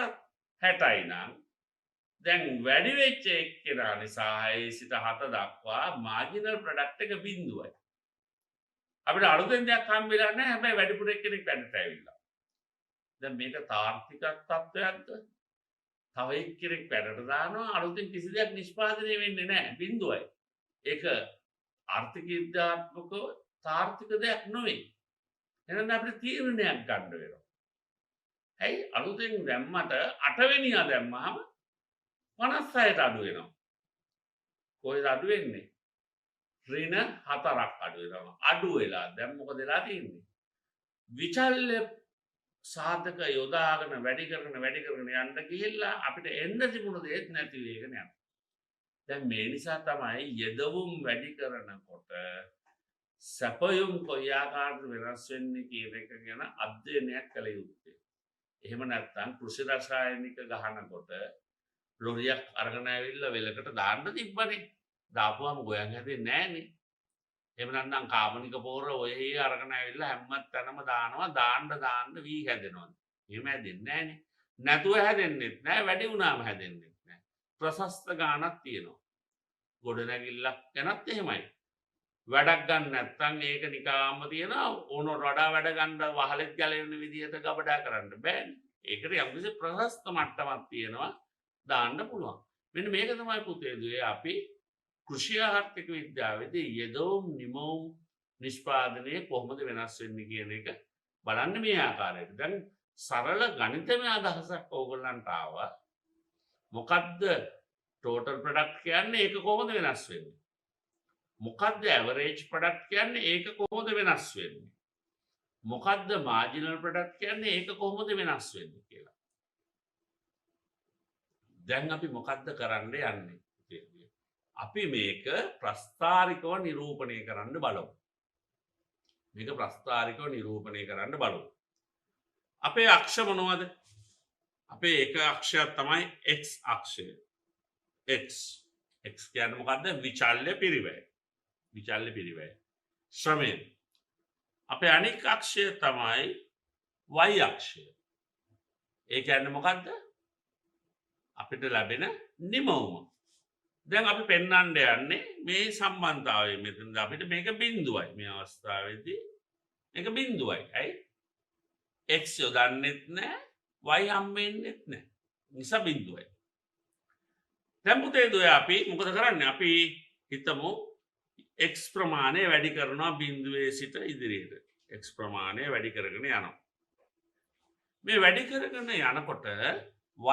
60යි නම් දැන් වැඩි වෙච්ච එක්කෙනා නිසා 6 සිට 7 දක්වා මාර්ජිනල් ප්‍රොඩක්ට් එක බිඳුවයි. අපිට අලුතෙන් දෙයක් හම්බෙලා නැහැ. හැබැයි වැඩිපුර එක්කෙනෙක් වැඩට ඇවිල්ලා. දැන් මේක තාර්කික තත්ත්වයක්ද? තව එක්කෙනෙක් වැඩට දානවා අලුතෙන් කිසි දෙයක් නිෂ්පාදනය වෙන්නේ නැහැ. බිඳුවයි. ඒක ආර්ථික විද්‍යාත්මකව තාර්කික දෙයක් නෙවෙයි. එහෙනම් අපිට තීරණයක් ගන්න වෙනවා. ඇයි අලුතෙන් දැම්මට 8 වෙනියා දැම්මම 56ට අඩු වෙනවා. කොහෙද අඩු වෙන්නේ? ඍණ 4ක් අඩු වෙනවා. අඩු වෙලා දැන් මොකද වෙලා තියෙන්නේ? විචල්්‍ය සාධක යොදාගෙන වැඩි කරගෙන යන්න ගිහිල්ලා අපිට එන්න තිබුණ දේත් නැති වෙගෙන යනවා. දැන් මේ නිසා තමයි යෙදවුම් වැඩි කරනකොට සැපයුම් කොයි ආකාරයට වෙනස් වෙන්නේ කියන එක ගැන අධ්‍යයනයක් කළ යුත්තේ. එහෙම නැත්නම් කෘෂි රසායනික ගහනකොට ලොරියක් අරගෙන ඇවිල්ලා වෙලකට දාන්න තිබ්බනේ. දාපුවම ගොයන් හැදෙන්නේ නැහනේ. එහෙම නැත්නම් කාබනික පොර ඔය අරගෙන ඇවිල්ලා හැමත් තැනම දානවා දාන්න වී හැදෙනවා. එහෙම හැදෙන්නේ නැහනේ. නැතුව හැදෙන්නෙත් නැහැ වැඩි වුණාම හැදෙන්නෙත් නැහැ. ප්‍රශස්ත ගාණක් තියෙනවා. ගොඩනැගිල්ලක් ගැනත් එහෙමයි. වැඩක් ගන්න නැත්නම් ඒක නිකාම්ම තියෙනවා ඕනොට වඩා වැඩ ගන්න වහලෙත් ගැලවෙන විදිහට ගබඩා කරන්න බෑනේ. ඒකට යම්කිසි ප්‍රශස්ත මට්ටමක් තියෙනවා දාන්න පුළුවන්. මෙන්න මේක තමයි පුතේ දුවේ අපි කෘෂි ආර්ථික විද්‍යාවේදී යෙදවුම් නිමවුම් නිෂ්පාදනය කොහොමද වෙනස් වෙන්නේ කියන එක බලන්න මේ ආකාරයට. දැන් සරල ගණිතමය අදහසක් ඕගොල්ලන්ට ආවා. මොකද්ද ටෝටල් ප්‍රොඩක්ට් කියන්නේ ඒක කොහොමද වෙනස් වෙන්නේ? මොකද්ද ඇවරේජ් ප්‍රොඩක්ට් කියන්නේ ඒක කොහොමද වෙනස් වෙන්නේ? මොකද්ද මාර්ජිනල් ප්‍රොඩක්ට් කියන්නේ ඒක කොහොමද වෙනස් වෙන්නේ කියලා. දැන් අපි මොකද්ද කරන්න යන්නේ? අපි මේක ප්‍රස්ථාරිකව නිරූපණය කරන්න බලමු. මේක ප්‍රස්ථාරිකව නිරූපණය කරන්න බලමු. අපේ අක්ෂ මොනවද? අපේ එක අක්ෂයක් තමයි x අක්ෂය. x කියන්නේ මොකද්ද? විචල්්‍ය පිරිවැය. විචල්්‍ය පිරිවැය. ශ්‍රමය. අපේ අනික් අක්ෂය තමයි y අක්ෂය. ඒ කියන්නේ මොකද්ද? අපිට ලැබෙන නිමවුම. දැන් අපි පෙන්වන්න යන්නේ මේ සම්බන්ධතාවය. මෙතනද අපිට මේක බිඳුවයි. මේ අවස්ථාවේදී මේක බිඳුවයි. ඇයි? x යොදන්නෙත් නැහැ, y හම් වෙන්නෙත් නැහැ. නිසා බිඳුවයි. දැන් පුතේ දුවේ අපි මොකද කරන්නේ? අපි හිතමු x ප්‍රමාණය වැඩි කරනවා බිඳුවේ සිට ඉදිරියට. x ප්‍රමාණය වැඩි කරගෙන යනවා. මේ වැඩි කරගෙන යනකොට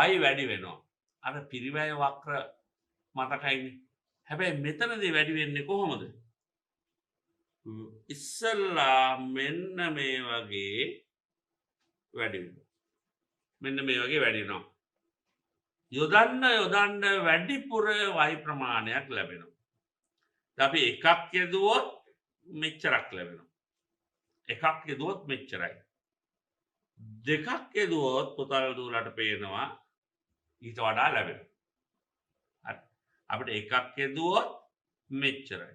y වැඩි වෙනවා. අර පිරිවැය වක්‍ර මතකයිනේ. හැබැයි මෙතනදී වැඩි වෙන්නේ කොහොමද? ඉස්සල්ලා මෙන්න මේ වගේ වැඩි වෙනවා. මෙන්න මේ වගේ වැඩි වෙනවා. යොදන්න වැඩිපුර y ප්‍රමාණයක් ලැබෙනවා. අපි එකක් යදුවොත් මෙච්චරක් ලැබෙනවා. එකක් යදුවොත් මෙච්චරයි. දෙකක් යදුවොත් පුතල් දුවලට පේනවා ඊට වඩා ලැබෙනවා. අපිට එකක් යදුවොත් මෙච්චරයි.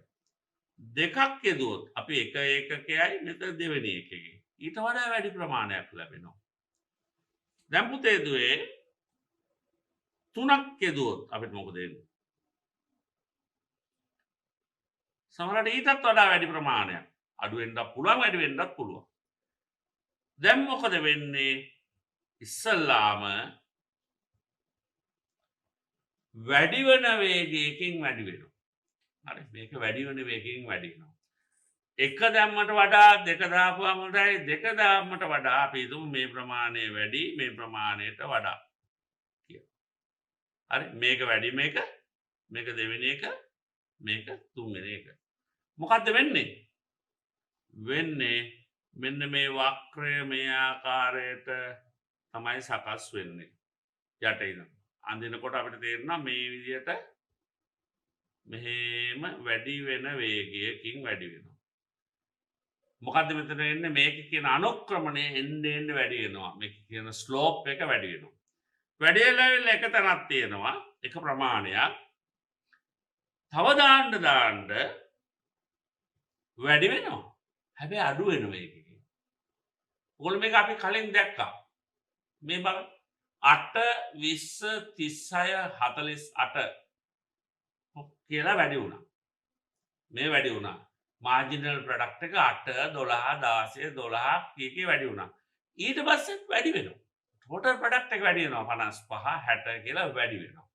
දෙකක් යදුවොත් අපි එක ඒකකයයි මෙතන දෙවෙනි එකකේ. ඊට වඩා වැඩි ප්‍රමාණයක් ලැබෙනවා. දැන් පුතේ දුවේ තුනක් යදුවොත් අපිට මොකද වෙන්නේ? සමහරවිට ඊටත් වඩා වැඩි ප්‍රමාණයක් අඩු වෙන්නත් පුළුවන් වැඩි වෙන්නත් පුළුවන්. දැන් මොකද වෙන්නේ? ඉස්සල්ලාම වැඩි වෙන වේගයකින් වැඩි වෙනවා. හරි මේක වැඩි වෙන වේගයෙන් වැඩි වෙනවා. එක දැම්මට වඩා දෙක දාපුවාම හොඳයි දෙක දාම්මට වඩා අපි හිතමු මේ ප්‍රමාණය වැඩි මේ ප්‍රමාණයට වඩා කියලා. හරි මේක වැඩි මේක දෙවෙනි එක මේක තුන්වෙනි එක. මොකද්ද වෙන්නේ? වෙන්නේ මෙන්න මේ වක්‍රය මේ ආකාරයට තමයි සකස් වෙන්නේ. යට ඉඳන් අඳිනකොට අපිට තේරෙනවා මේ විදිහට මෙහෙම වැඩි වෙන වේගයකින් වැඩි වෙනවා. මොකද්ද මෙතන එන්නේ මේක කියන අනුක්‍රමණය එන්න වැඩි වෙනවා. මේක කියන ස්ලෝප් එක වැඩි වෙනවා. වැඩි වෙලා එක තැනක් තියෙනවා එක ප්‍රමාණයක්. තව දාන්න වැඩි වෙනවා. හැබැයි අඩු වෙන වේගයකින්. ඔයගොල්ලෝ මේක අපි කලින් දැක්කා. මේ බලන්න 8 20 36 48 කියලා වැඩි වුණා. මේ වැඩි වුණා. මාර්ජිනල් ප්‍රොඩක්ට් එක 8 12 16 12 කීකේ වැඩි වුණා. ඊට පස්සේ වැඩි වෙනවා. ටෝටල් ප්‍රොඩක්ට් එක වැඩි වෙනවා 55 60 කියලා වැඩි වෙනවා.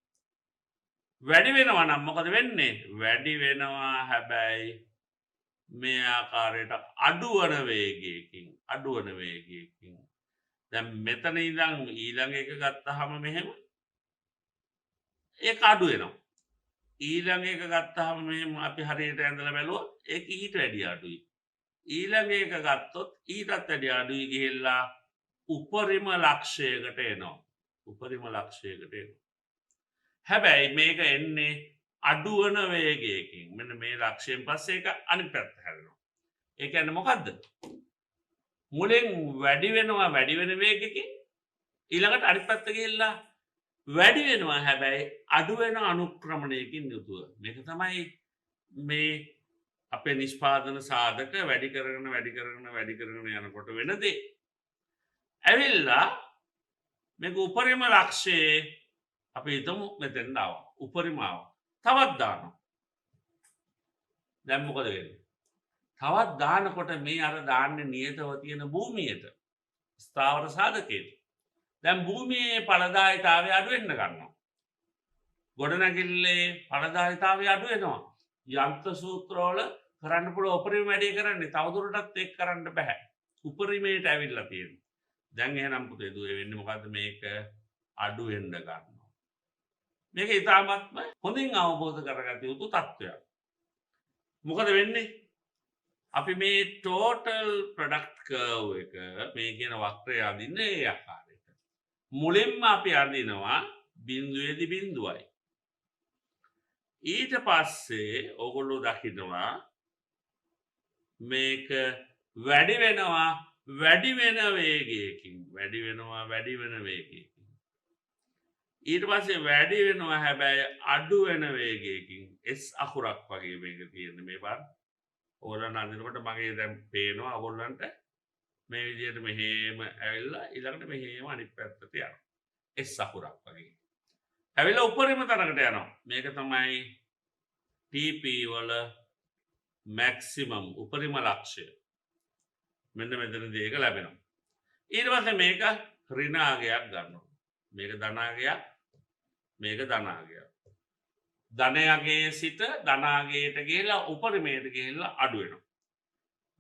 වැඩි වෙනවා නම් මොකද වෙන්නේ? වැඩි වෙනවා හැබැයි මේ ආකාරයට අඩුවන වේගයකින් දැන් මෙතන ඉඳන් ඊළඟ එක ගත්තාම මෙහෙම ඒක අඩු වෙනවා. ඊළඟ එක ගත්තාම මෙහෙම අපි හරියට ඇඳලා බැලුවොත් ඒක ඊට වැඩිය අඩුයි. ඊළඟ එක ගත්තොත් ඊටත් වැඩිය අඩුයි ගිහිල්ලා උපරිම ලක්ෂයකට එනවා. හැබැයි මේක එන්නේ අඩුවන වේගයකින්. මෙන්න මේ ලක්ෂයෙන් පස්සේ ඒක අනිත් පැත්ත හැරෙනවා. ඒ කියන්නේ මොකද්ද? මුලින් වැඩි වෙන වේගයකින් ඊළඟට අනිත් පැත්ත ගිහිල්ලා වැඩි වෙනවා හැබැයි අඩු වෙන අනුක්‍රමණයකින් යුතුව. මේක තමයි මේ අපේ නිෂ්පාදන සාධක වැඩි කරගෙන යනකොට වෙන දේ. ඇවිල්ලා මේක උපරිම ලක්ෂයේ අපි හිතමු මෙතෙන් ආවා. උපරිම ආවා. තවත් දානවා. දැන් මොකද වෙන්නේ? තවත් දානකොට මේ අර දාන්නේ නියතව තියෙන භූමියට ස්ථාවර සාධකයට. දැන් භූමියේ ඵලදායීතාවය අඩු වෙන්න ගන්නවා. ගොඩනැගිල්ලේ ඵලදායීතාවය අඩු වෙනවා. යන්ත්‍ර සූත්‍රවල කරන්න පුළුවන් උපරිම වැඩේ කරන්නේ තවදුරටත් ඒක කරන්න බෑ. උපරිමයට ඇවිල්ලා තියෙනවා. දැන් එහෙනම් පුතේ දුවේ වෙන්නේ මොකද්ද? මේක අඩු වෙන්න ගන්නවා. මේක ඉතාමත්ම හොඳින් අවබෝධ කරගත යුතු තත්ත්වයක්. මොකද වෙන්නේ? අපි මේ ටෝටල් ප්‍රොඩක්ට් කර්ව් එක මේ කියන වක්‍රය අඳින්නේ ඒ ආකාරයට. මුලින්ම අපි අඳිනවා බිඳුවේදී බිඳුවයි. ඊට පස්සේ ඕගොල්ලෝ දකිනවා මේක වැඩි වෙන වේගයකින් ඊට පස්සේ වැඩි වෙනවා හැබැයි අඩු වෙන වේගයකින් S අකුරක් වගේ මේක තියෙන්නේ මේ බලන්න. ඕගොල්ලන් අඳිනකොට මගේ දැන් පේනවා ඕගොල්ලන්ට මේ විදිහට මෙහෙම ඇවිල්ලා ඊළඟට මෙහෙම අනිත් පැත්තට යනවා. S අකුරක් වගේ. ඇවිල්ලා උඩරිම තැනකට යනවා. මේක තමයි TP වල මැක්සිමම් උපරිම ලක්ෂ්‍ය. මෙන්න මෙතනදී ඒක ලැබෙනවා. ඊට පස්සේ මේක ඍණාගයක් ගන්නවා. මේක ධනාගයක් මේක ධනාගයක්. ධනයගේ සිට ධනාගයට ගිහිල්ලා උපරිමයට ගිහිල්ලා අඩු වෙනවා.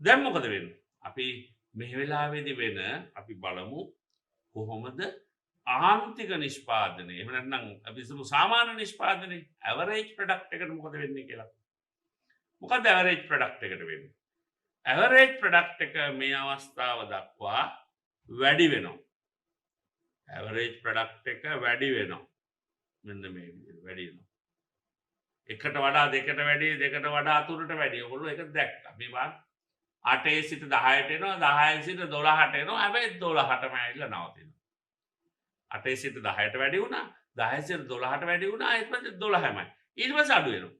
දැන් මොකද වෙන්නේ? අපි මේ වෙලාවේදී වෙන අපි බලමු කොහොමද ආන්තික නිෂ්පාදනය. එහෙම නැත්නම් අපි හිතමු සාමාන්‍ය නිෂ්පාදනය ඇවරේජ් ප්‍රොඩක්ට් එකට මොකද වෙන්නේ කියලා. මොකද ඇවරේජ් ප්‍රොඩක්ට් එකට වෙන්නේ? ඇවරේජ් ප්‍රොඩක්ට් එක මේ අවස්ථාව දක්වා වැඩි වෙනවා. ඇවරේජ් ප්‍රොඩක්ට් එක වැඩි වෙනවා. මෙන්න මේ විදිහට වැඩි වෙනවා. එකට වඩා දෙකට වැඩි දෙකට වඩා තුනට වැඩි. ඔයගොල්ලෝ ඒක දැක්කා. මේ බලන්න 8 සිට 10ට එනවා 10 සිට 12ට එනවා. හැබැයි 12ටම ඇවිල්ලා නවතිනවා. 8 සිට 10ට වැඩි වුණා 10 සිට 12ට වැඩි වුණා ඊට පස්සේ 12මයි. ඊට පස්සේ අඩු වෙනවා.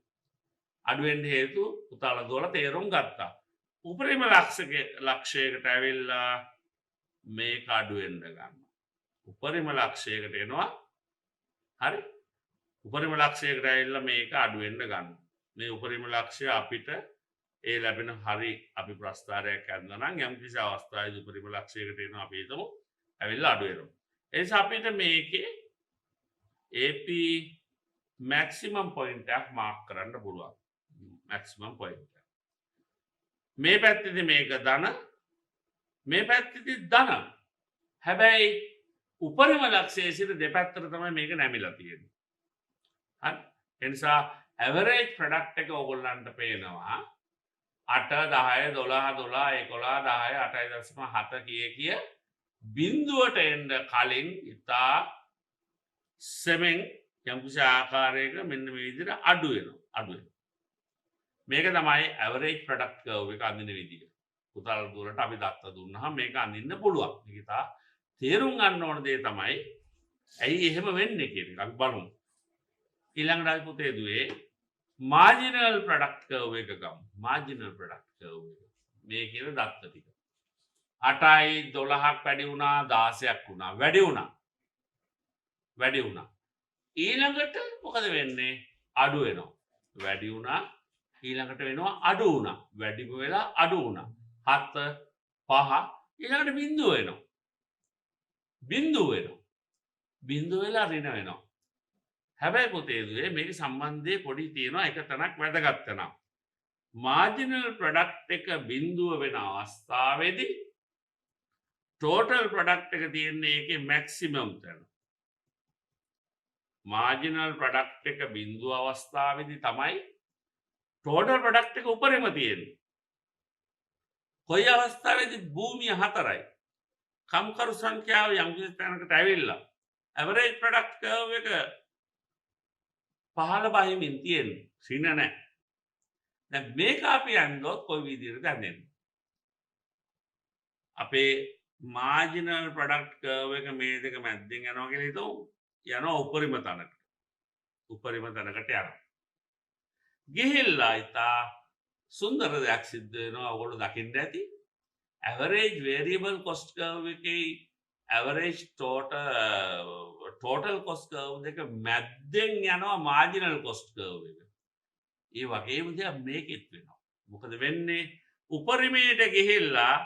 අඩු වෙන්න හේතු පුතාලා 12 තේරුම් ගත්තා. උපරිම ලක්ෂයකට ඇවිල්ලා මේක අඩු වෙන්න ගන්නවා. උපරිම ලක්ෂයකට එනවා. හරි? උපරිම ලක්ෂයකට ඇවිල්ලා මේක අඩු වෙන්න ගන්නවා. මේ උපරිම ලක්ෂය අපිට ඒ ලැබෙන හරි අපි ප්‍රස්ථාරයක් ගන්නවා නම් යම් කිසි අවස්ථාවකදී උපරිම ලක්ෂයකට එනවා අපි හිතමු ඇවිල්ලා අඩු වෙනවා. ඒ නිසා අපිට මේකේ AP maximum point එකක් මාක් කරන්න පුළුවන්. maximum point එක. මේ පැත්තේදී මේක ධන මේ පැත්තේදී ධන. හැබැයි උපරිම ලක්ෂයේ සිට දෙපැත්තට තමයි මේක නැමිලා තියෙන්නේ. හරි. ඒ නිසා ඇවරේජ් ප්‍රොඩක්ට් එක ඕගොල්ලන්ට පේනවා 8 10 12 12 11 10 8.7 කිය බිඳුවට එන්න කලින් ඉතා සෙමෙන් යම්කිසි ආකාරයක මෙන්න මේ විදිහට අඩු වෙනවා. මේක තමයි ඇවරේජ් ප්‍රොඩක්ට් කර්ව් එක අඳින විදිහ. පුතල් දුරට අපි දත්ත දුන්නාම මේක අඳින්න පුළුවන්. මේක ඉතා තේරුම් ගන්න ඕන දේ තමයි ඇයි එහෙම වෙන්නේ කියන එක අපි බලමු. ඊළඟට අපි පුතේ දුවේ මාර්ජිනල් ප්‍රොඩක්ට් කර්ව් එක ගමු. මාර්ජිනල් ප්‍රොඩක්ට් කර්ව් එක. මේ කියන දත්ත ටික. 8යි 12ක් වැඩි වුණා 16ක් වුණා. වැඩි වුණා. ඊළඟට මොකද වෙන්නේ? අඩු වෙනවා. වැඩි වුණා ඊළඟට වෙනවා අඩු වුණා. වැඩිම වෙලා අඩු වුණා. 7 5 ඊළඟට බිඳුව වෙනවා. බිඳුව වෙලා ඍණ වෙනවා. හැබැයි පුතේ දුවේ මේක සම්බන්ධයේ පොඩි තියෙනවා එක තැනක් වැදගත් තැනක්. මාර්ජිනල් ප්‍රොඩක්ට් එක බිඳුව වෙන අවස්ථාවේදී ටෝටල් ප්‍රොඩක්ට් එක තියෙන්නේ ඒකේ මැක්සිමම් තැන. මාර්ජිනල් ප්‍රොඩක්ට් එක බිඳුව අවස්ථාවේදී තමයි ටෝටල් ප්‍රොඩක්ට් එක උපරිම තියෙන්නේ. කොයි අවස්ථාවේදී භූමිය 4යි. කම්කරු සංඛ්‍යාව යම් කිසි තැනකට ඇවිල්ලා ඇවරේජ් ප්‍රොඩක්ට් කර්ව් එක 15 බහිමින් තියෙන්නේ. සින නැහැ. දැන් මේක අපි අඳොත් කොයි විදිහටද අඳින්නේ? අපේ මාර්ජිනල් ප්‍රොඩක්ට් කර්ව් එක මේ දෙක මැද්දෙන් යනවා කියලා හිතමු. යනවා උපරිම තැනකට. යනවා. ගිහිල්ලා ඉතා සුන්දර දෙයක් සිද්ධ වෙනවා. ඔයගොල්ලෝ දකින්න ඇති. ඇවරේජ් වේරියබල් කොස්ට් කර්ව් එකේ ඇවරේජ් ටෝටල් කොස්ට් කර්ව් දෙක මැද්දෙන් යනවා මාර්ජිනල් කොස්ට් කර්ව් එක. ඒ වගේම දෙයක් මේකෙත් වෙනවා. මොකද වෙන්නේ? උපරිමයට ගිහිල්ලා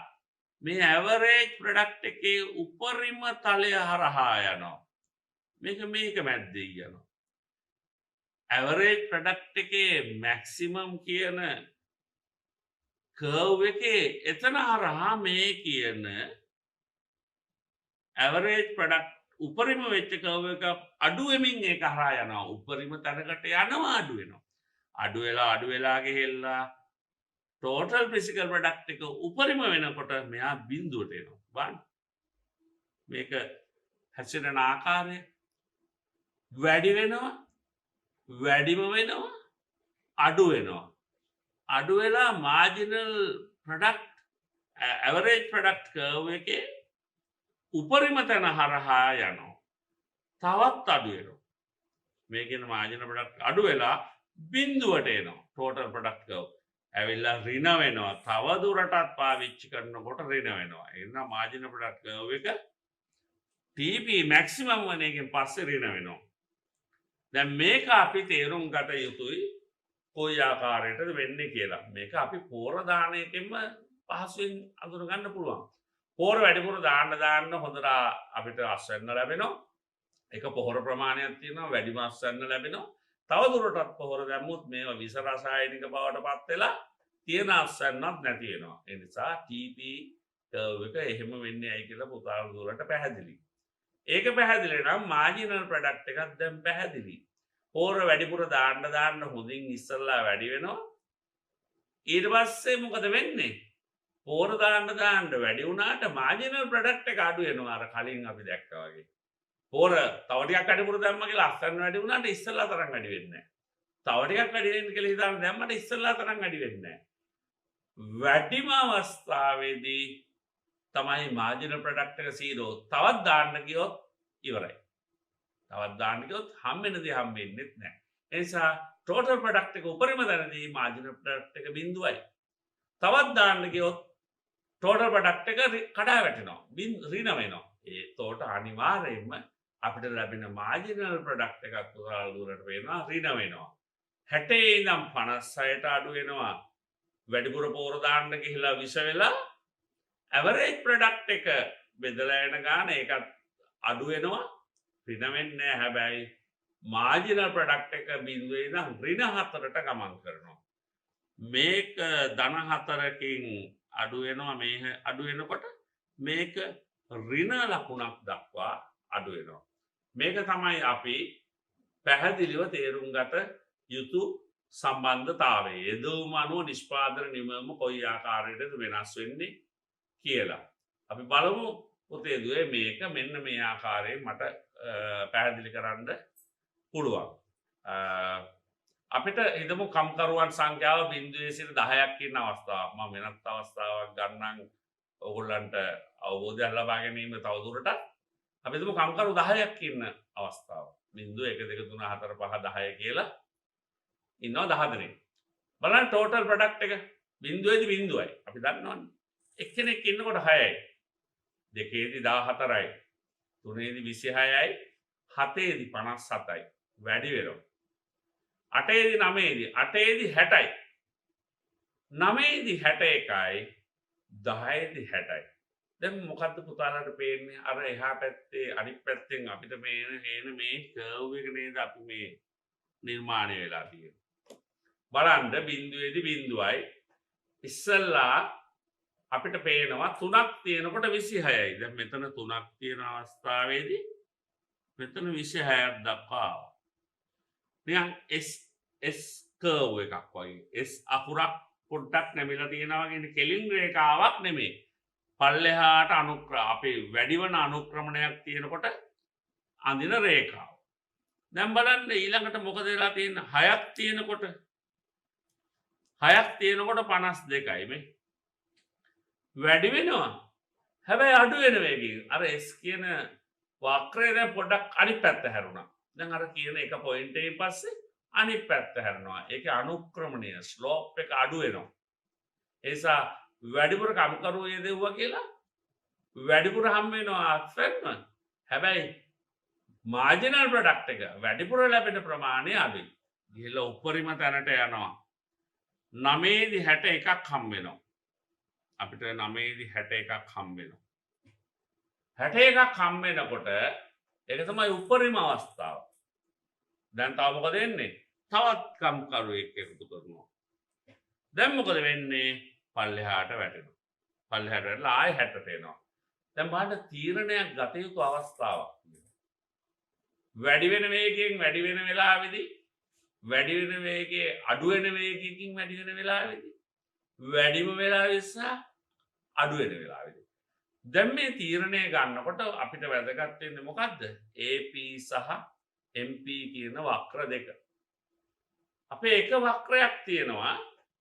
මේ ඇවරේජ් ප්‍රොඩක්ට් එකේ උපරිම තලය හරහා යනවා. මේක මැද්දේ යනවා. ඇවරේජ් ප්‍රොඩක්ට් එකේ මැක්සිමම් කියන කර්ව් එකේ එතන හරහා මේ කියන ඇවරේජ් ප්‍රොඩක්ට් උපරිම වෙච්ච කර්ව් එක අඩු වෙමින් ඒක හරහා යනවා. උපරිම තැනකට යනවා අඩු වෙනවා. අඩු වෙලා ගිහිල්ලා ටෝටල් ෆිසිකල් ප්‍රොඩක්ට් එක උපරිම වෙනකොට මෙයා බිඳුවට එනවා. බලන්න. මේක හැසිරෙන ආකාරය වැඩි වෙනවා, වැඩිම වෙනවා, අඩු වෙනවා. අඩු වෙලා මාර්ජිනල් ප්‍රොඩක්ට් ඇවරේජ් ප්‍රොඩක්ට් කර්ව් එකේ උපරිම තැන හරහා යනවා. තවත් අඩු වෙනවා. මේකෙන මාර්ජිනල් ප්‍රොඩක්ට් අඩු වෙලා බිඳුවට එනවා. ටෝටල් ප්‍රොඩක්ට් කර්ව් ඇවිල්ලා ඍණ වෙනවා. තව දුරටත් පාවිච්චි කරනකොට ඍණ වෙනවා. ඒ නිසා මාර්ජිනල් ප්‍රොඩක්ට් කර්ව් එක TP මැක්සිමම් වන එකෙන් පස්සේ ඍණ වෙනවා. දැන් මේක අපි තේරුම් ගත යුතුයි කොයි ආකාරයටද වෙන්නේ කියලා. මේක අපි පෝර දාන එකෙන්ම පහසුවෙන් අඳුර ගන්න පුළුවන්. පෝර වැඩිපුර දාන්න හොඳට අපිට අස්වැන්න ලැබෙනවා. ඒක පොහොර ප්‍රමාණයක් තියෙනවා වැඩිම අස්වැන්න ලැබෙනවා. තව දුරටත් පොහොර දැම්මොත් මේවා විස රසායනික බවට පත් වෙලා තියෙන අස්වැන්නක් නැති වෙනවා. ඒ නිසා TP කර්ව් එක එහෙම වෙන්නේ ඇයි කියලා පුතාල දුරට පැහැදිලි. ඒක පැහැදිලි නම් මාර්ජිනල් ප්‍රොඩක්ට් එකක් දැන් පැහැදිලි. පෝර වැඩිපුර දාන්න හොඳින් ඉස්සල්ලා වැඩි වෙනවා. ඊට පස්සේ මොකද වෙන්නේ? පෝර දාන්න වැඩි වුණාට මාර්ජිනල් ප්‍රොඩක්ට් එක අඩු වෙනවා. අර කලින් අපි දැක්කා වගේ. පෝර තව ටිකක් වැඩිපුර දැම්ම කියලා අස්සන්න වැඩි වුණාට ඉස්සල්ලා තරම් වැඩි වෙන්නේ නැහැ. තව ටිකක් වැඩි වෙන්න කියලා හිතාන දැම්මට ඉස්සල්ලා තරම් වැඩි වෙන්නේ නැහැ. වැඩිම අවස්ථාවේදී තමයි මාර්ජිනල් ප්‍රොඩක්ට් එක 0. තවත් දාන්න ගියොත් ඉවරයි. තවත් දාන්න ගියොත් හම්බෙන්නේ නැහැ. ඒ නිසා ටෝටල් ප්‍රොඩක්ට් එක උපරිම තැනදී මාර්ජිනල් ප්‍රොඩක්ට් එක බිඳුවයි. තවත් දාන්න ගියොත් ටෝටල් ප්‍රොඩක්ට් එක කඩා වැටෙනවා. ඍණ වෙනවා. ඒතකොට අනිවාර්යයෙන්ම අපිට ලැබෙන මාර්ජිනල් ප්‍රොඩක්ට් එකක් උසාල් දුරට වෙනවා ඍණ වෙනවා. 60 ඉඳන් 56ට අඩු වෙනවා. වැඩිපුර පෝර දාන්න ගිහිලා විස වෙලා ඇවරේජ් ප්‍රොඩක්ට් එක බෙදලා යන ගාන ඒකත් අඩු වෙනවා. ඍණ වෙන්නේ නැහැ. හැබැයි මාර්ජිනල් ප්‍රොඩක්ට් එක බිඳුවේ ඉඳන් ඍණ 4ට ගමන් කරනවා. මේක ධන 4කින් අඩු වෙනවා මේ අඩු වෙනකොට මේක ඍණ ලකුණක් දක්වා අඩු වෙනවා. මේක තමයි අපි පැහැදිලිව තේරුම් ගත යුතු සම්බන්ධතාවය. යෙදවුම අනුව නිෂ්පාදන නිමවීම කොයි ආකාරයකටද වෙනස් වෙන්නේ කියලා. අපි බලමු පොතේ දුවේ මේක මෙන්න මේ ආකාරයෙන් මට පැහැදිලි කරන්න පුළුවන්. අපිට හිතමු කම්කරුවන් සංඛ්‍යාව 0 සිට 10ක් ඉන්න අවස්ථාවක්. මම වෙනත් අවස්ථාවක් ගන්නම් ඔයගොල්ලන්ට අවබෝධයක් ලබා ගැනීම තවදුරටත්. අපි හිතමු කම්කරු 10ක් ඉන්න අවස්ථාව. 0 1 2 3 4 5 10 කියලා ඉන්නවා 10 දෙනෙක්. බලන්න ටෝටල් ප්‍රොඩක්ට් එක 0ේදී 0යි. අපි දන්නවනේ. එක්කෙනෙක් ඉන්නකොට 6යි. දෙකේදී 14යි. තුනේදී 26යි. හතේදී 57යි. වැඩි වෙනවා. 8ේදී 9ේදී 8ේදී 60යි. 9ේදී 61යි. 10ේදී 60යි. දැන් මොකද්ද පුතාලට පේන්නේ? අර එහා පැත්තේ අනිත් පැත්තෙන් අපිට මේන මේ කර්ව් එක නේද අපි මේ නිර්මාණය වෙලා තියෙන්නේ. බලන්න 0ේදී 0යි. ඉස්සල්ලා අපිට පේනවා 3ක් තියෙනකොට 26යි. දැන් මෙතන 3ක් තියෙන අවස්ථාවේදී මෙතන 26ක් දක්වා ආවා. නිකන් S කර්ව් එකක් වගේ. S අකුරක් පොඩ්ඩක් නැමිලා තියෙනවා වගේ කෙලින් රේඛාවක් නෙමෙයි. පල්ලෙහාට අපේ වැඩිවන අනුක්‍රමණයක් තියෙනකොට අඳින රේඛාව. දැන් බලන්න ඊළඟට මොකද වෙලා තියෙන්නේ? 6ක් තියෙනකොට 52යි මේ. වැඩි වෙනවා. හැබැයි අඩු වෙන වේගයෙන්. අර S කියන වක්‍රය දැන් පොඩ්ඩක් අනිත් පැත්ත හැරුණා. දැන් අර කියන එක පොයින්ට් එකෙන් පස්සේ අනිත් පැත්ත හැරෙනවා. ඒකේ අනුක්‍රමණය ස්ලෝප් එක අඩු වෙනවා. ඒ නිසා වැඩිපුර කම්කරුවෝ යෙදුවා කියලා වැඩිපුර හම් වෙනවා අත්වෙන්න. හැබැයි මාර්ජිනල් ප්‍රොඩක්ට් එක වැඩිපුර ලැබෙන ප්‍රමාණය අඩුයි. ගිහලා උපරිම තැනට යනවා. 9ේදී 61ක් හම් වෙනවා. අපිට 9ේදී 61ක් හම් වෙනවා. 61ක් හම් වෙනකොට ඒක තමයි උපරිම අවස්ථාව. දැන් තව මොකද වෙන්නේ? තවත් කම්කරුවෙක් එකතු කරනවා. දැන් මොකද වෙන්නේ? පල්ලෙහාට වැටෙනවා. පල්ලෙහාට වැටලා ආයෙ 60ට එනවා. දැන් බලන්න තීරණයක් ගත යුතු අවස්ථාවක්. වැඩි වෙන වේගයෙන් වැඩි වෙන වෙලාවෙදී වැඩි වෙන වේගයේ අඩු වෙන වේගයකින් වැඩි වෙන වෙලාවෙදී වැඩිම වෙලාවෙ සහ අඩු වෙන වෙලාවෙදී දැන් මේ තීරණය ගන්නකොට අපිට වැදගත් වෙන්නේ මොකද්ද? AP සහ MP කියන වක්‍ර දෙක. අපේ එක වක්‍රයක් තියෙනවා.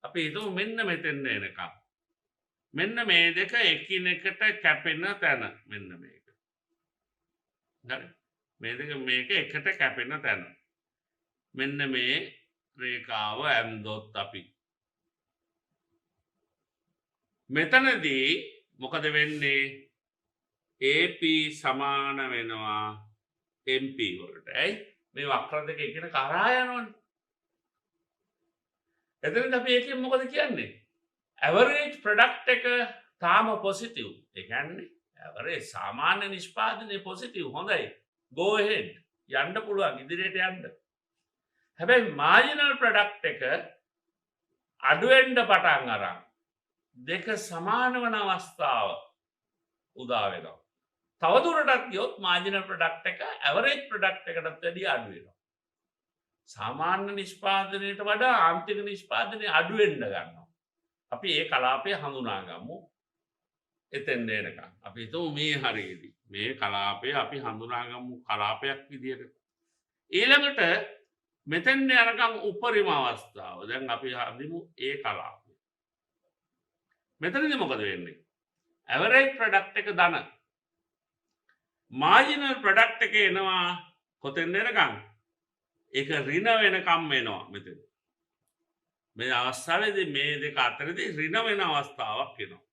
අපි හිතමු මෙන්න මෙතෙන් එනකම්. මෙන්න මේ දෙක එකිනෙකට කැපෙන තැන මෙන්න මේක. හරි. මේ දෙක මේක එකට කැපෙන තැන. මෙන්න මේ රේඛාව ඇන්දොත් අපි. මෙතනදී මොකද වෙන්නේ? AP සමාන වෙනවා MP වලට. ඇයි? මේ වක්‍ර දෙක එකිනෙක කරා යනවනේ. එතනදී අපි එකෙන් මොකද කියන්නේ? ඇවරේජ් ප්‍රොඩක්ට් එක තාම පොසිටිව්. ඒ කියන්නේ ඇවරේජ් සාමාන්‍ය නිෂ්පාදනයේ පොසිටිව්. හොඳයි. go ahead. යන්න පුළුවන් ඉදිරියට යන්න. හැබැයි මාර්ජිනල් ප්‍රොඩක්ට් එක අඩු වෙන්න පටන් අරන් දෙක සමාන වන අවස්ථාව උදා වෙනවා. තවදුරටත් ගියොත් මාර්ජිනල් ප්‍රොඩක්ට් එක ඇවරේජ් ප්‍රොඩක්ට් එකටත් වැඩිය අඩු වෙනවා. සාමාන්‍ය නිෂ්පාදනයට වඩා ආන්තික නිෂ්පාදනය අඩු වෙන්න ගන්නවා. අපි ඒ කලාපය හඳුනා ගමු. එතෙන් එනකම් අපි හිතමු මේ හරියේදී මේ කලාපය අපි හඳුනා ගමු කලාපයක් විදියට. ඊළඟට මෙතෙන් යනකම් උපරිම අවස්ථාව. දැන් අපි හඳිමු ඒ කලාපය. මෙතනදී මොකද වෙන්නේ? ඇවරේජ් ප්‍රොඩක්ට් එක ධන. මාර්ජිනල් ප්‍රොඩක්ට් එක එනවා කොතෙන්ද එනකම්? ඒක ඍණ වෙනකම් එනවා මෙතන. මේ අවස්ථාවේදී මේ දෙක අතරදී ඍණ වෙන අවස්ථාවක් එනවා.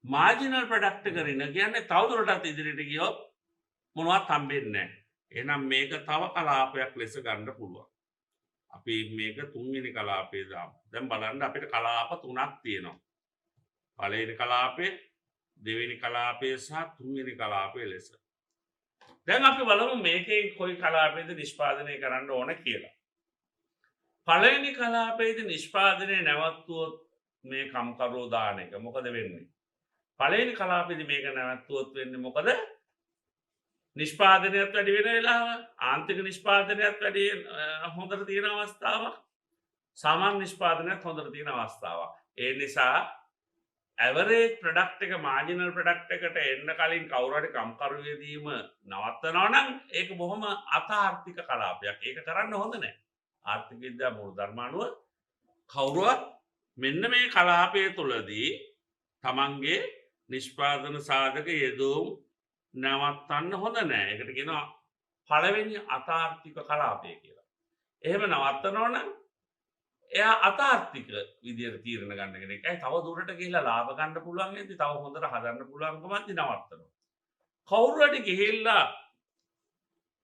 මාර්ජිනල් ප්‍රොඩක්ට් එක ඍණ කියන්නේ තවදුරටත් ඉදිරියට ගියොත් මොනවත් හම්බෙන්නේ නැහැ. එහෙනම් මේක තව කලාපයක් ලෙස ගන්න පුළුවන්. අපි මේක තුන්වෙනි කලාපයේ දාමු. දැන් බලන්න අපිට කලාප තුනක් තියෙනවා. පළවෙනි කලාපය, දෙවෙනි කලාපය සහ තුන්වෙනි කලාපය ලෙස. දැන් අපි බලමු මේකෙන් කොයි කලාපයද නිෂ්පාදනය කරන්න ඕන කියලා. පළවෙනි කලාපයේදී නිෂ්පාදනය නැවතුවොත් මේ කම්කරුවෝ දාන එක මොකද වෙන්නේ? පළවෙනි කලාපයේදී මේක නැවතුවොත් වෙන්නේ මොකද? නිෂ්පාදනයත් වැඩි වෙන වෙලාව, ආන්තික නිෂ්පාදනයත් වැඩි හොඳට තියෙන අවස්ථාවක්, සාමාන්‍ය නිෂ්පාදනයත් හොඳට තියෙන අවස්ථාවක්. ඒ නිසා ඇවරේජ් ප්‍රොඩක්ට් එක මාර්ජිනල් ප්‍රොඩක්ට් එකට එන්න කලින් කවුරු හරි කම්කරු යෙදීම නවත්තනවා නම් ඒක බොහොම අතාර්ථික කලාපයක්. ඒක කරන්න හොඳ නැහැ. ආර්ථික විද්‍යා මූලධර්ම අනුව කවුරුවත් මෙන්න මේ කලාපය තුලදී තමන්ගේ නිෂ්පාදන සාධක යෙදවුම් නවත්තන්න හොඳ නැහැ. ඒකට කියනවා පළවෙනි අතාර්ථික කලාපය කියලා. එහෙම නවත්තනවා නම් එයා අතාර්ථික විදියට තීරණ ගන්න කෙනෙක්. ඒ තව දුරට ගිහිල්ලා ලාභ ගන්න පුළුවන් ඇද්දි තව හොඳට හදන්න පුළුවන්කමක් නවත්තනවා. කවුරු හරි ගිහිල්ලා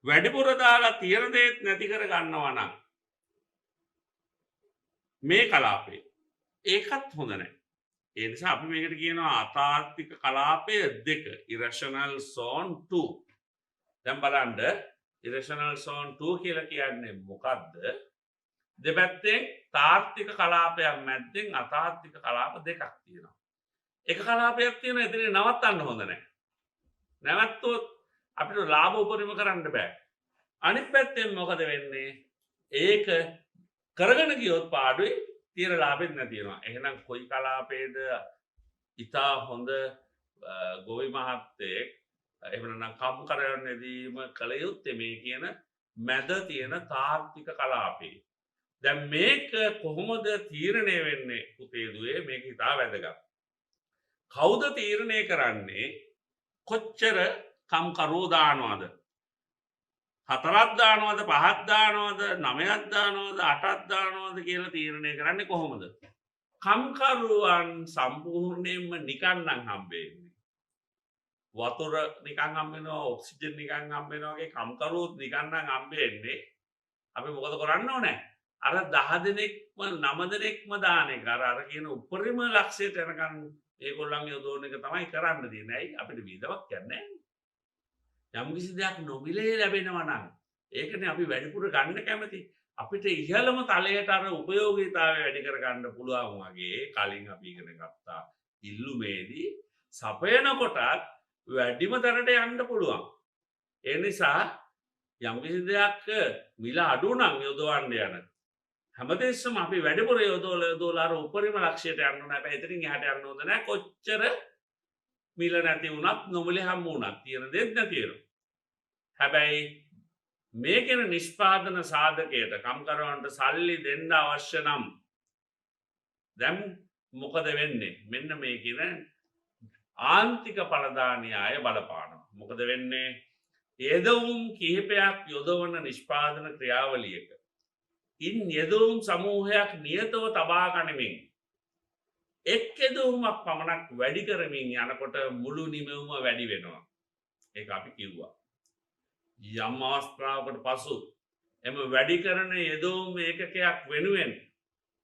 වැඩිපුර දාලා තියෙන දේත් නැති කර ගන්නවා නම් මේ කලාපේ ඒකත් හොඳ නැහැ. ඒ නිසා අපි මේකට කියනවා අතාර්ථික කලාපය දෙක, irrational zone 2. දැන් බලන්න irrational zone 2 කියලා කියන්නේ මොකද්ද? දෙපැත්තෙන් තාර්ථික කලාපයක් මැද්දෙන් අතාර්ථික කලාප දෙකක් තියෙනවා. එක කලාපයක් තියෙනවා එතන නවත්තන්න හොඳ නැහැ. නැවත්තොත් අපිට ලාභ උපරිම කරන්න බෑ. අනිත් පැත්තෙන් මොකද වෙන්නේ? ඒක කරගෙන ගියොත් පාඩුයි, තියෙන ලාභෙත් නැති වෙනවා. එහෙනම් කොයි කලාපේද ඉතා හොඳ ගොවි මහත්තයෙක් එහෙම නැත්නම් කම්කරවන්නේදීම කළ යුත්තේ මේ කියන මැද තියෙන තාර්ථික කලාපේ. දැන් මේක කොහොමද තීරණය වෙන්නේ පුතේ දුවේ? මේක ඉතා වැදගත්. කවුද තීරණය කරන්නේ කොච්චර කම්කරුවෝ දානවද? 4ක් දානවද, 5ක් දානවද, 9ක් දානවද, 8ක් දානවද කියලා තීරණය කරන්නේ කොහොමද? කම්කරුවන් සම්පූර්ණයෙන්ම නිකන් නම් හම්බෙන්නේ. වතුර නිකන් හම්බ වෙනවා, ඔක්සිජන් නිකන් හම්බ වෙනවා වගේ කම්කරුවොත් නිකන් නම් හම්බෙන්නේ. අපි මොකද කරන්න ඕනේ? අර 10 දෙනෙක්ම 9 දෙනෙක්ම දාන එක අර කියන උපරිම ලක්ෂයට යනකම් ඒගොල්ලන් යොදවන එක තමයි කරන්න තියෙන්නේ. ඇයි? අපිට විදවක් යන්නේ නැහැ. යම් කිසි දෙයක් නොමිලේ ලැබෙනවා නම් ඒකනේ අපි වැඩිපුර ගන්න කැමති. අපිට ඉහළම තලයට අර උපයෝගීතාවය වැඩි කර ගන්න පුළුවන් වගේ කලින් අපි ඉගෙන ගත්තා ඉල්ලුමේදී සපයන කොටත් වැඩිම තරට යන්න පුළුවන්. ඒ නිසා යම් කිසි දෙයක් මිල අඩු නම් යොදවන්න යන හැමදෙස්සම අපි වැඩිපුර යොදවලා අර උපරිම ලක්ෂයට යන්න ඕන. හැබැයි එතනින් එහාට යන්න හොඳ නැහැ. කොච්චර මිල නැති වුණත් නොමිලේ හම්බ වුණත් තියෙන දෙයක් නැති වෙනවා. හැබැයි මේකෙන නිෂ්පාදන සාධකයට කම්කරුවන්ට සල්ලි දෙන්න අවශ්‍ය නම් දැන් මොකද වෙන්නේ? මෙන්න මේ කියන ආන්තික ඵලදානියාය බලපානවා. මොකද වෙන්නේ? යෙදවුම් කිහිපයක් යොදවන නිෂ්පාදන ක්‍රියාවලියක ඉන් යෙදවුම් සමූහයක් නියතව තබා ගනිමින් එක් යෙදවුමක් පමණක් වැඩි කරමින් යනකොට මුළු නිමවුම වැඩි වෙනවා. ඒක අපි කිව්වා. යම් අවස්ථාවකට පසු එම වැඩි කරන යෙදවුම් ඒකකයක් වෙනුවෙන්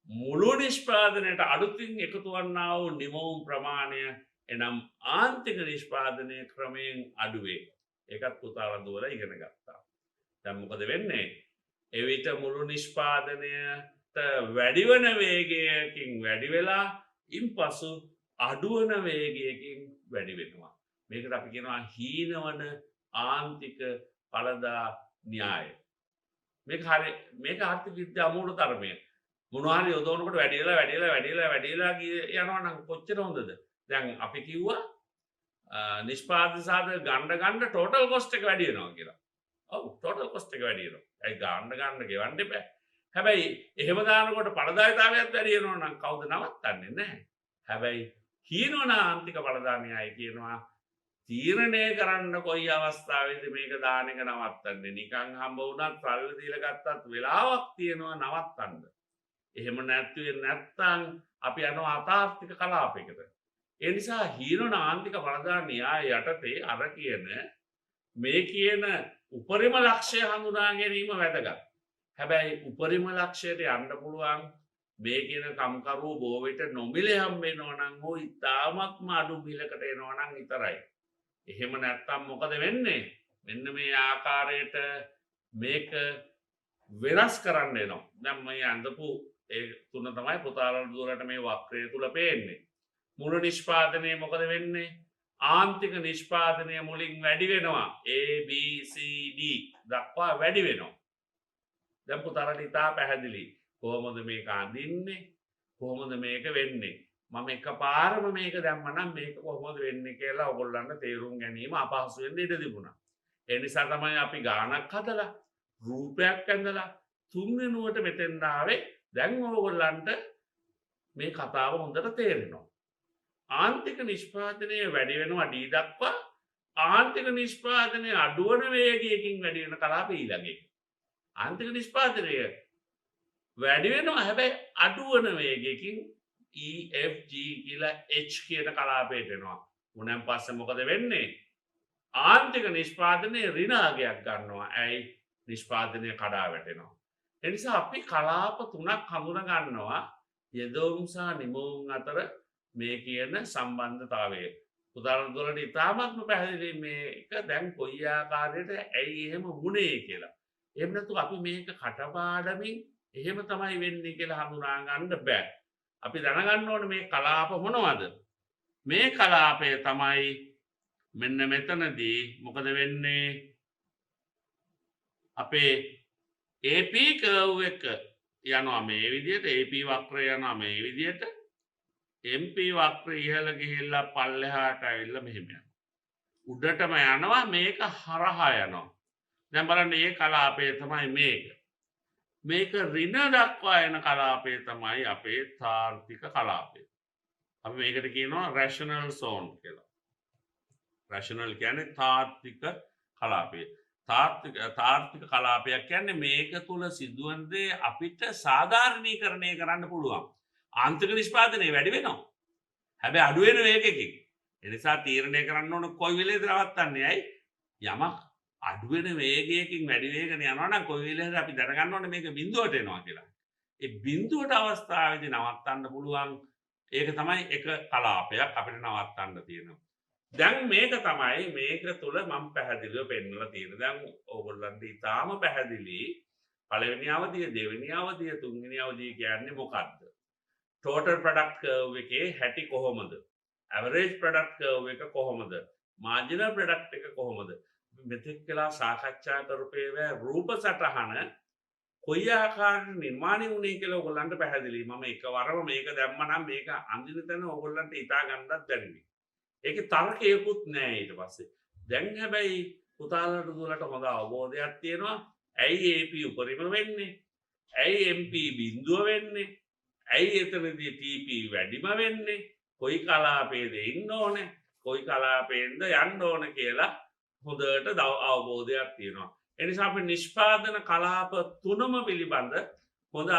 මුළු නිෂ්පාදනයට අලුතින් එකතු වන්නා වූ නිමවුම් ප්‍රමාණය එනම් ආන්තික නිෂ්පාදනය ක්‍රමයෙන් අඩු වේ. ඒකත් පුතාලා දුවලා ඉගෙන ගත්තා. දැන් මොකද වෙන්නේ? එවිට මුළු නිෂ්පාදනයට වැඩිවන වේගයකින් වැඩි වෙලා ඉන්පසු අඩුවන වේගයකින් වැඩි වෙනවා. මේකට අපි කියනවා හීනවන ආන්තික ඵලදා න්‍යාය. මේක ආර්ථික විද්‍යා මූල ධර්මය. මොනවා හරි යොදවනකොට වැඩි වෙලා යනවා නම් කොච්චර හොඳද? දැන් අපි කිව්වා නිෂ්පාදන සාධක ගන්න ටෝටල් කොස්ට් එක වැඩි වෙනවා කියලා. ඔව් ටෝටල් කොස්ට් එක වැඩි වෙනවා. ඒ ගන්න ගෙවන්න එපා. හැබැයි එහෙම දානකොට ඵලදායීතාවයත් වැඩි වෙනවා නම් කවුද නවත්තන්නේ? නැහැ. හැබැයි හීනවන ආන්තික ඵලදා න්‍යාය කියනවා තීරණය කරන්න කොයි අවස්ථාවේද මේක දාන එක නවත්තන්නේ. නිකන් හම්බ වුණත් සල්ලි දීලා ගත්තත් වෙලාවක් තියෙනවා නවත්තන්න. එහෙම නැත්නම් අපි යනවා අතාර්ථික කලාපයකට. ඒ නිසා හීනවන ආන්තික ඵලදා න්‍යාය යටතේ අර කියන මේ කියන උපරිම ලක්ෂ්‍ය හඳුනා ගැනීම වැදගත්. හැබැයි උපරිම ලක්ෂයට යන්න පුළුවන් මේ කියන කම්කරුවෝ බොහෝ විට නොමිලේ හම්බ වෙනවා නම් හෝ ඉතාමත්ම අඩු මිලකට එනවා නම් විතරයි. එහෙම නැත්නම් මොකද වෙන්නේ? මෙන්න මේ ආකාරයට මේක වෙනස් කරන්න එනවා. දැන් මේ අඳපු ඒ තුන තමයි පුතාලට දුරට මේ වක්‍රය තුල පේන්නේ. මුළු නිෂ්පාදනය මොකද වෙන්නේ? ආන්තික නිෂ්පාදනය මුලින් වැඩි වෙනවා. A B C D දක්වා වැඩි වෙනවා. දැන් පුතාලට ඉතා පැහැදිලි. කොහොමද මේක අඳින්නේ? කොහොමද මේක වෙන්නේ? මම එකපාරම මේක දැම්මනම් මේක කොහොමද වෙන්නේ කියලා ඔයගොල්ලන්ට තේරුම් ගැනීම අපහසු වෙන්න ඉඩ තිබුණා. ඒ නිසා තමයි අපි ගානක් හදලා රූපයක් ඇඳලා තුන්වෙනුවට මෙතෙන්ට ආවේ. දැන් ඕගොල්ලන්ට මේ කතාව හොඳට තේරෙනවා. ආන්තික නිෂ්පාදනය වැඩි වෙනවා D දක්වා. ආන්තික නිෂ්පාදනය අඩුවන වේගයකින් වැඩි වෙන කලාපය ඊළඟ එක. ආන්තික නිෂ්පාදනය වැඩි වෙනවා හැබැයි අඩුවන වේගයකින් E F G කියලා H කියන කලාපයට එනවා. උනෙන් පස්සේ මොකද වෙන්නේ? ආන්තික නිෂ්පාදනයේ ඍණාගයක් ගන්නවා. ඇයි? නිෂ්පාදනය කඩා වැටෙනවා. ඒ නිසා අපි කලාප තුනක් හඳුනා ගන්නවා යෙදවුම් සහ නිමවුම් අතර මේ කියන සම්බන්ධතාවය. උදාහරණ දෙකට ඉතාමත්ම පැහැදිලි මේක දැන් කොයි ආකාරයට ඇයි එහෙම වුණේ කියලා. එහෙම නැතු අපි මේක කටපාඩමින් එහෙම තමයි වෙන්නේ කියලා හඳුනා ගන්න බෑ. අපි දැනගන්න ඕනේ මේ කලාප මොනවද? මේ කලාපය තමයි මෙන්න මෙතනදී මොකද වෙන්නේ? අපේ AP curve එක යනවා මේ විදිහට, AP වක්‍රය යනවා මේ විදිහට, MP වක්‍රය ඉහළ ගිහිල්ලා පල්ලෙහාට ඇවිල්ලා මෙහෙම යනවා. උඩටම යනවා මේක හරහා යනවා. දැන් බලන්න මේ කලාපය තමයි මේක. මේක ඍණ දක්වා යන කලාපය තමයි අපේ තාර්කික කලාපය. අපි මේකට කියනවා රැෂනල් සෝන් කියලා. රැෂනල් කියන්නේ තාර්කික කලාපය. තාර්කික කලාපයක් කියන්නේ මේක තුල සිදුවන දේ අපිට සාධාරණීකරණය කරන්න පුළුවන්. ආන්තරික නිෂ්පාදනය වැඩි වෙනවා. හැබැයි අඩු වෙන වේගයකින්. ඒ නිසා තීරණය කරන්න ඕන කොයි වෙලේද නවත්තන්නේ? ඇයි? යමක් අඩු වෙන වේගයකින් වැඩි වේගන යනවා නම් කොයි වෙලේද අපි දැනගන්න ඕනේ මේක බිඳුවට එනවා කියලා. ඒ බිඳුවට අවස්ථාවේදී නවත්තන්න පුළුවන්. ඒක තමයි එක කලාපයක් අපිට නවත්තන්න තියෙනවා. දැන් මේක තමයි මේක තුල මම පැහැදිලිව පෙන්නලා තියෙනවා. දැන් ඕගොල්ලන්ට ඉතාම පැහැදිලි පළවෙනි අවධිය, දෙවෙනි අවධිය, තුන්වෙනි අවධිය කියන්නේ මොකක්ද? total product curve එකේ හැටි කොහොමද? average product curve එක කොහොමද? marginal product එක කොහොමද? මෙතෙක් කළා සාකච්ඡා කරපේවා රූප සටහන කොයි ආකාරයට නිර්මාණය වුණේ කියලා ඔයගොල්ලන්ට පැහැදිලි. මම එකවරම මේක දැම්මනම් මේක අඳින තැන ඔයගොල්ලන්ට හිතා ගන්නත් බැරිවි. ඒකේ තර්කයකුත් නෑ ඊට පස්සේ. දැන් හැබැයි පුතාලට දුරට හොඳ අවබෝධයක් තියෙනවා. ඇයි AP උපරිම වෙන්නේ? ඇයි MP බිඳුව වෙන්නේ? ඇයි එතනදී TP වැඩිම වෙන්නේ? කොයි කලාපයේද ඉන්න ඕනේ? කොයි කලාපයෙන්ද යන්න ඕනේ කියලා හොඳට අවබෝධයක් තියෙනවා. ඒ නිසා අපි නිෂ්පාදන කලාප තුනම පිළිබඳ හොඳ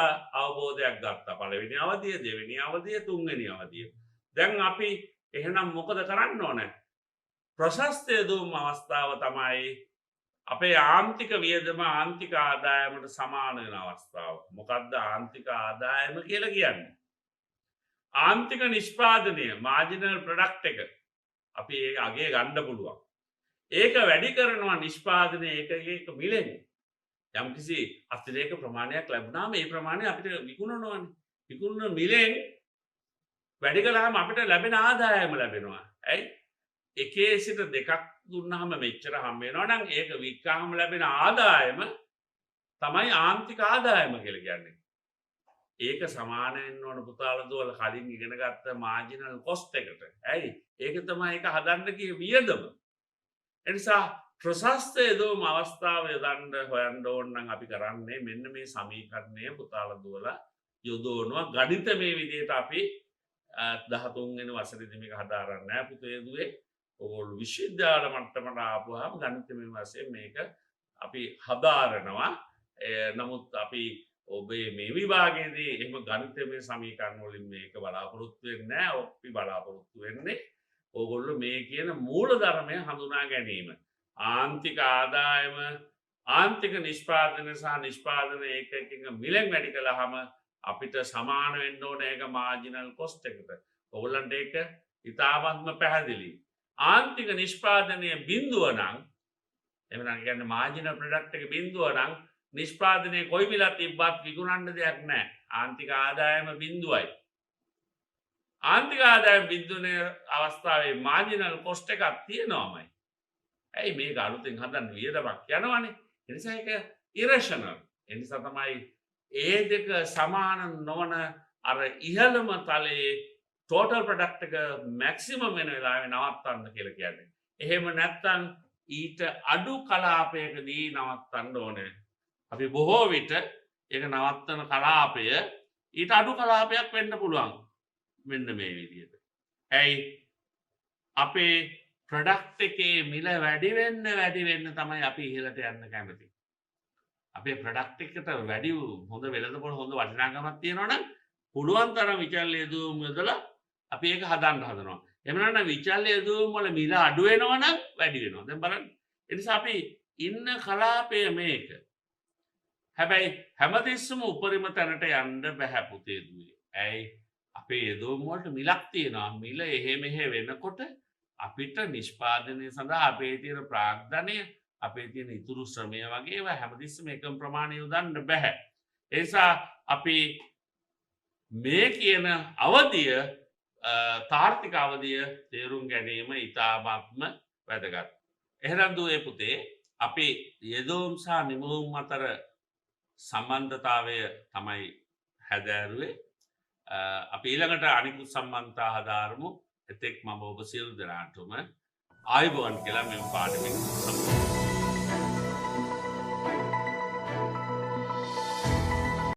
අවබෝධයක් ගත්තා. පළවෙනි අවධිය, දෙවෙනි අවධිය, තුන්වෙනි අවධිය. දැන් අපි එහෙනම් මොකද කරන්න ඕනේ? ප්‍රශස්ත යෙදවුම් අවස්ථාව තමයි අපේ ආන්තික වියදම ආන්තික ආදායමට සමාන වෙන අවස්ථාව. මොකක්ද ආන්තික ආදායම කියලා කියන්නේ? ආන්තික නිෂ්පාදනය මාර්ජිනල් ප්‍රොඩක්ට් එක අපි ඒ අගේ ගන්න පුළුවන්. ඒක වැඩි කරනවා නිෂ්පාදනය එක මිලෙන්. යම්කිසි අතිරේක ප්‍රමාණයක් ලැබුණාම ඒ ප්‍රමාණය අපිට විකුණනවානේ. විකුණන මිලෙන් වැඩි කළාම අපිට ලැබෙන ආදායම ලැබෙනවා. ඇයි? එකේ සිට දෙකක් දුන්නාම මෙච්චර හම්බ වෙනවා නම් ඒක වික්කාම ලැබෙන ආදායම තමයි ආන්තික ආදායම කියලා කියන්නේ. ඒක සමාන වෙන්න ඕන පුතාලා දුවලා කලින් ඉගෙන ගත්ත මාර්ජිනල් කොස්ට් එකට. ඇයි? ඒක තමයි ඒක හදන්න කිය වියදම. එනිසා ප්‍රශස්ත යෙදවුම් අවස්ථාව යොදන්න හොයන්න ඕන නම් අපි කරන්නේ මෙන්න මේ සමීකරණය පුතාලා දුවලා යොදවනවා. ගණිතමය විදිහට අපි 13 වෙනි වසරේදී මේක හදාරන්නේ නැහැ පුතේ දුවේ. ඕගොල්ලෝ විශ්වවිද්‍යාල මට්ටමට ආපුවාම ගණිතමය වශයෙන් මේක අපි හදාරනවා. නමුත් අපි ඔබේ මේ විභාගයේදී එහෙම ගණිතමය සමීකරණ වලින් මේක බලාපොරොත්තු වෙන්නේ නැහැ. අපි බලාපොරොත්තු වෙන්නේ ඕගොල්ලෝ මේ කියන මූල ධර්මය හඳුනා ගැනීම. ආන්තික ආදායම, ආන්තික නිෂ්පාදන සහ නිෂ්පාදන ඒකකින් මිලෙන් වැඩි කළාම අපිට සමාන වෙන්න ඕනේ ඒක මාර්ජිනල් කොස්ට් එකට. ඕගොල්ලන්ට ඒක ඉතාමත්ම පැහැදිලි. ආන්තික නිෂ්පාදනය බිඳුව නම් එහෙනම් කියන්නේ මාර්ජිනල් ප්‍රොඩක්ට් එක බිඳුව නම් නිෂ්පාදනයේ කොයි මිලක් තිබ්බත් විකුණන්න දෙයක් නැහැ. ආන්තික ආදායම බිඳුවයි. ආන්තික ආදායම බිඳුනේ අවස්ථාවේ මාජිනල් කොස්ට් එකක් තියෙනවමයි. ඇයි මේක අලුතෙන් හදන්න වියදමක් යනවනේ. ඒ නිසා ඒක ඉරෂනල්. ඒ නිසා තමයි ඒ දෙක සමාන නොවන අර ඉහළම තලයේ ටෝටල් ප්‍රොඩක්ට් එක මැක්සිමම් වෙන වෙලාවේ නවත්තන්න කියලා කියන්නේ. එහෙම නැත්නම් ඊට අඩු කලාපයකදී නවත්තන්න ඕනේ. අපි බොහෝ විට ඒක නවත්තන කලාපය ඊට අඩු කලාපයක් වෙන්න පුළුවන්. මෙන්න මේ විදිහට. ඇයි අපේ ප්‍රොඩක්ට් එකේ මිල වැඩි වෙන්න තමයි අපි ඉහළට යන්න කැමති. අපේ ප්‍රොඩක්ට් එකට වැඩි හොඳ වෙළඳපොළ හොඳ වටිනාකමක් තියෙනවා නම් පුළුවන් තරම් විචල්්‍ය යෙදවුම් යොදලා අපි ඒක හදන්න හදනවා. එහෙම නැත්නම් විචල්්‍ය යෙදවුම් වල මිල අඩු වෙනවා නම් වැඩි වෙනවා. දැන් බලන්න. ඒ නිසා අපි ඉන්න කලාපය මේක. හැබැයි හැමතිස්සම උපරිම තැනට යන්න බෑ පුතේ දුවේ. ඇයි අපේ යෙදවුම් වලට මිලක් තියෙනවා. මිල එහෙ මෙහෙ වෙනකොට අපිට නිෂ්පාදනය සඳහා අපේ තියෙන ප්‍රාග්ධනය අපේ තියෙන ඉතුරු ශ්‍රමය වගේ ඒවා හැමතිස්සම එකම ප්‍රමාණය යොදන්න බෑ. ඒ නිසා අපි මේ කියන අවධිය තාර්ථික අවධිය තේරුම් ගැනීම ඉතාමත්ම වැදගත්. එහෙනම් දුවේ පුතේ අපි යෙදවුම් සහ නිමවුම් අතර සම්බන්ධතාවය තමයි හැදෑරුවේ. අපි ඊළඟට අනිකුත් සම්බන්ධතා හදාරමු. එතෙක් මම ඔබ සියලු දෙනාටම ආයුබෝවන් කියලා මෙම පාඩමෙන් සම්පූර්ණ